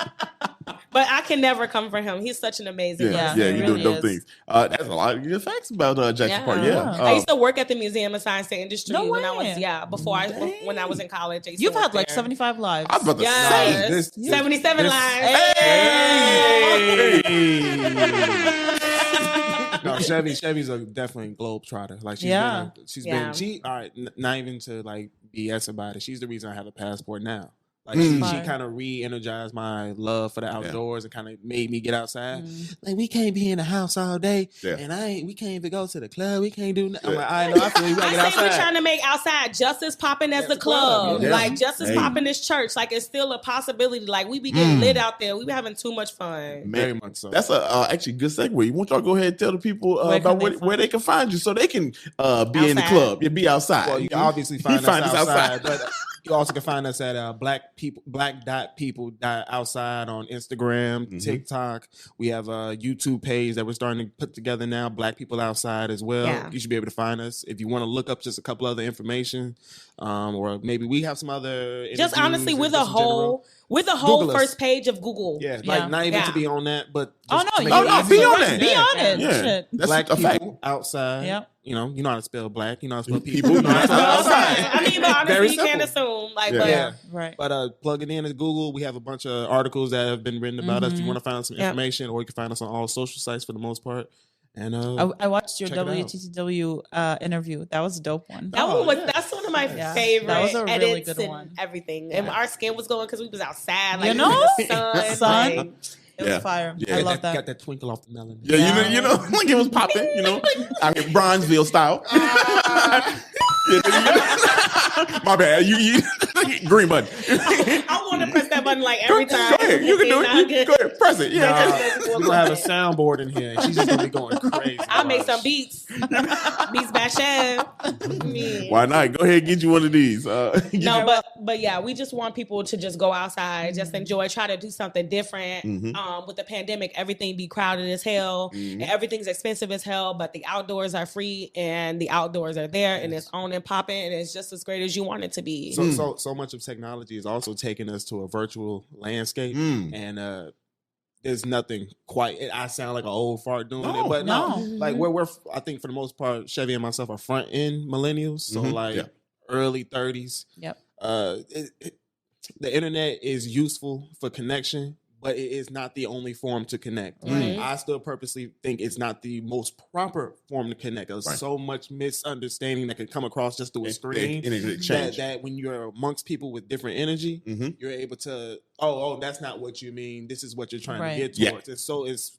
Speaker 4: but I can never come for him. He's such an amazing
Speaker 1: Yeah,
Speaker 4: person.
Speaker 1: yeah,
Speaker 2: he
Speaker 1: you
Speaker 2: really
Speaker 1: doing dope
Speaker 2: is.
Speaker 1: things. That's a lot of good facts about Jackson Park. Yeah,
Speaker 4: I used to work at the Museum of Science and Industry
Speaker 2: No
Speaker 4: when I
Speaker 2: way.
Speaker 4: was when I was in college. I used to
Speaker 2: You've
Speaker 4: work
Speaker 2: had like
Speaker 4: there.
Speaker 2: 75 lives.
Speaker 1: I was about to
Speaker 4: Yes.
Speaker 5: This-
Speaker 4: 77
Speaker 5: this-
Speaker 4: lives.
Speaker 5: No, Chevy's a definitely globetrotter. Like she's
Speaker 2: Yeah.
Speaker 5: been all right. Not even to like BS about it. She's the reason I have a passport now. Like
Speaker 1: Mm.
Speaker 5: she
Speaker 2: Fire.
Speaker 5: kind of re-energized my love for the outdoors and kind of made me get outside.
Speaker 2: Mm.
Speaker 5: Like we can't be in the house all day,
Speaker 1: Yeah.
Speaker 5: and we can't even go to the club. We can't do nothing. I'm
Speaker 1: Yeah.
Speaker 5: like, I know. I feel you gotta get
Speaker 4: I say we're
Speaker 5: outside.
Speaker 4: trying to make outside just as popping as
Speaker 5: As
Speaker 4: the
Speaker 5: the club,
Speaker 4: club.
Speaker 1: yeah.
Speaker 4: Like just as
Speaker 1: Hey.
Speaker 4: popping as church. Like it's still a possibility. Like we be getting
Speaker 1: Mm.
Speaker 4: lit out there. We be having too much fun.
Speaker 5: Very much so.
Speaker 1: That's a actually good segue. You want y'all to go ahead and tell the people
Speaker 2: Where
Speaker 1: about
Speaker 2: can they
Speaker 1: where they can find you so they can be in the
Speaker 4: Outside.
Speaker 1: club. Yeah, be outside.
Speaker 5: Well, you can obviously find us
Speaker 1: find us
Speaker 5: outside,
Speaker 1: outside.
Speaker 5: but you also can find us at black.people.outside on Instagram,
Speaker 1: Mhm.
Speaker 5: TikTok. We have a YouTube page that we're starting to put together now, Black People Outside as well.
Speaker 4: Yeah.
Speaker 5: You should be able to find us. If you want to look up just a couple other information, or maybe we have some other
Speaker 4: Just
Speaker 5: interviews
Speaker 4: honestly,
Speaker 5: and
Speaker 4: with
Speaker 5: just
Speaker 4: a
Speaker 5: in general.
Speaker 4: whole
Speaker 5: Google us.
Speaker 4: first page of Google.
Speaker 5: Yeah,
Speaker 2: Yeah.
Speaker 5: like not even
Speaker 4: Yeah.
Speaker 5: to be on that, but
Speaker 2: Oh,
Speaker 5: just
Speaker 2: no,
Speaker 5: to make
Speaker 2: you-
Speaker 5: it
Speaker 1: no,
Speaker 5: easy.
Speaker 1: be on that.
Speaker 2: Be on it.
Speaker 1: Yeah.
Speaker 2: Shit.
Speaker 1: That's
Speaker 5: Black
Speaker 1: a fact.
Speaker 5: People Outside.
Speaker 2: Yep.
Speaker 5: You know how to spell black. You know how to spell
Speaker 1: People,
Speaker 5: people. You know how to spell outside.
Speaker 4: I mean, but honestly,
Speaker 5: Very
Speaker 4: you can't
Speaker 5: simple.
Speaker 4: assume. Like,
Speaker 1: Yeah.
Speaker 4: but
Speaker 5: Yeah.
Speaker 2: Right.
Speaker 5: But plug it in as Google. We have a bunch of articles that have been written about us. If you
Speaker 2: Mhm.
Speaker 5: want to find some
Speaker 4: Yep.
Speaker 5: information, or you can find us on all social sites for the most part. And
Speaker 2: I watched your
Speaker 5: check it out.
Speaker 2: WTTW interview. That was a dope one.
Speaker 4: that
Speaker 5: Oh,
Speaker 4: one was
Speaker 5: yeah.
Speaker 4: that's one of my
Speaker 2: Yeah.
Speaker 4: favorite
Speaker 2: That was a really
Speaker 4: edits
Speaker 2: good
Speaker 4: and
Speaker 2: one.
Speaker 4: everything. And
Speaker 2: Yeah.
Speaker 4: our skin was going because we was outside, like
Speaker 2: You
Speaker 4: in
Speaker 2: know?
Speaker 4: the sun.
Speaker 2: Sun.
Speaker 4: Like,
Speaker 2: It
Speaker 1: Yeah.
Speaker 2: was fire.
Speaker 1: Yeah.
Speaker 2: I love
Speaker 5: got
Speaker 2: that.
Speaker 5: that twinkle off the melon.
Speaker 1: Yeah, you know, like it was popping. You know, I mean, Bronzeville style. My bad. You green button.
Speaker 4: I want to press that button like every time.
Speaker 1: Go ahead. You can do
Speaker 4: It's not
Speaker 1: it.
Speaker 4: good.
Speaker 1: Go ahead. Press it. Yeah.
Speaker 5: We're gonna have a soundboard in here, and she's just gonna be going crazy.
Speaker 4: I'll make some beats. Beats by Chef.
Speaker 1: Why not? Go ahead and get you one of these.
Speaker 4: No, but yeah, we just want people to just go outside, just enjoy, try to do something different.
Speaker 1: Mhm.
Speaker 4: With the pandemic, everything be crowded as hell,
Speaker 1: Mhm.
Speaker 4: and everything's expensive as hell. But the outdoors are free, and the outdoors are there, and it's on and popping, and it's just as great as you want it to be.
Speaker 5: So much of technology is also taking us to a virtual landscape,
Speaker 1: Mm.
Speaker 5: and there's nothing quite. I sound like an old fart doing
Speaker 1: No,
Speaker 5: it, but no,
Speaker 2: no.
Speaker 5: like we're I think for the most part, Chevy and myself are front end millennials, so
Speaker 1: Mhm.
Speaker 5: like
Speaker 1: Yeah.
Speaker 5: early 30s.
Speaker 2: Yep.
Speaker 5: the internet is useful for connection, but it is not the only form to connect.
Speaker 4: Right.
Speaker 5: I still purposely think it's not the most proper form to connect. There's so much misunderstanding that can come across just through a screen. That when you're amongst people with different energy, you're able to, that's not what you mean. This is what you're trying to get towards.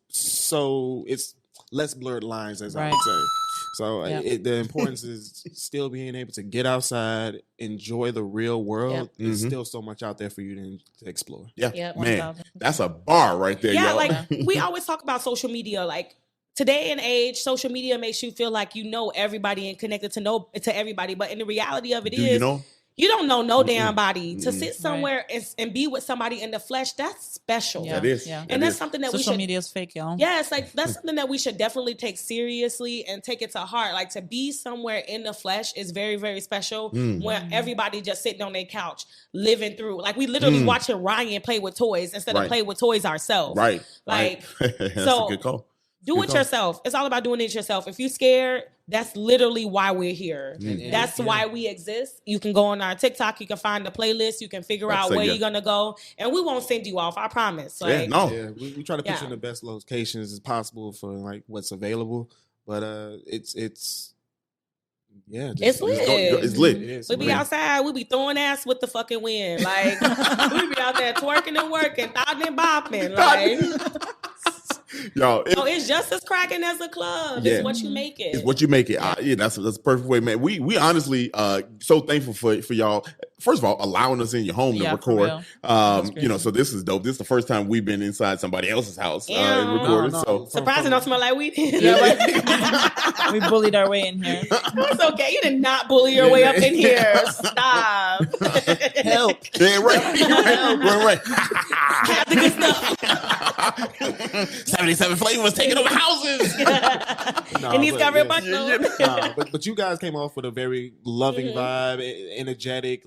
Speaker 5: It's less blurred lines, as I would say. So the importance is still being able to get outside, enjoy the real world. There's still so much out there for you to explore.
Speaker 1: Yeah, man, that's a bar right there.
Speaker 4: Yeah,
Speaker 1: y'all.
Speaker 4: like we always talk about social media. Like today and age, social media makes you feel like you know everybody and connected to everybody. But in the reality of it is, you don't know no damn body. To sit somewhere and be with somebody in the flesh, that's special.
Speaker 1: That is.
Speaker 4: And that's something that
Speaker 2: social media is fake, y'all.
Speaker 4: Yeah, it's like that's something that we should definitely take seriously and take it to heart. Like to be somewhere in the flesh is very, very special when everybody just sitting on their couch living through. Like we literally watching Ryan play with toys instead of play with toys ourselves.
Speaker 1: Right.
Speaker 4: Like
Speaker 1: that's
Speaker 4: so
Speaker 1: a good call.
Speaker 4: Do it yourself. It's all about doing it yourself. If you're scared, that's literally why we're here. That's why we exist. You can go on our TikTok. You can find the playlist. You can figure out where you're going to go. And we won't send you off. I promise.
Speaker 5: We try to put you in the best locations as possible for like what's available. But it's lit.
Speaker 1: It's lit.
Speaker 4: We be outside. We be throwing ass with the fucking wind. Like we be out there twerking and working, thotting and bopping. Like
Speaker 1: y'all,
Speaker 4: it's just as cracking as a club. It's what you make it.
Speaker 1: It's what you make it. That's a perfect way, man. We honestly so thankful for y'all. First of all, allowing us in your home to record. So this is dope. This is the first time we've been inside somebody else's house and recorded. So
Speaker 4: surprising, don't smell like weed.
Speaker 2: We bullied our way in here.
Speaker 4: It's okay. You did not bully your way up in here. Stop.
Speaker 2: Help.
Speaker 1: Yeah, right.
Speaker 4: Have the good stuff.
Speaker 1: 77 flavors taking over houses.
Speaker 4: And he's got red
Speaker 5: but you guys came off with a very loving vibe, energetic,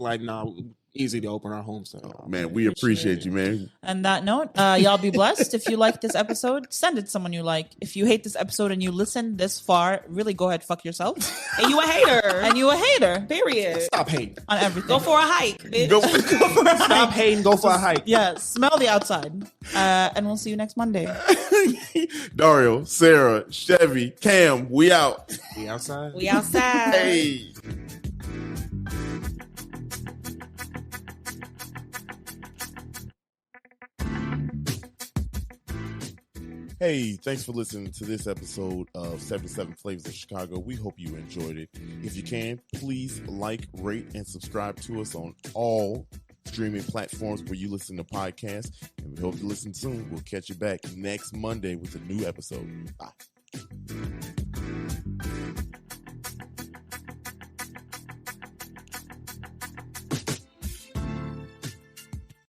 Speaker 5: easy to open our home. So,
Speaker 1: man, we appreciate you, man.
Speaker 2: On that note, y'all be blessed. If you like this episode, send it to someone you like. If you hate this episode and you listen this far, really go ahead, fuck yourself.
Speaker 4: And you a hater. Period.
Speaker 5: Stop hating.
Speaker 2: On everything.
Speaker 4: Go for a hike, bitch.
Speaker 5: Stop hating. Go for a hike.
Speaker 2: Yeah, smell the outside. And we'll see you next Monday.
Speaker 1: Dario, Sarah, Chevy, Cam, we out.
Speaker 5: We outside.
Speaker 4: We outside.
Speaker 1: Hey. Hey, thanks for listening to this episode of 77 Flavors of Chicago. We hope you enjoyed it. If you can, please like, rate, and subscribe to us on all streaming platforms where you listen to podcasts. And we hope you listen soon. We'll catch you back next Monday with a new episode. Bye.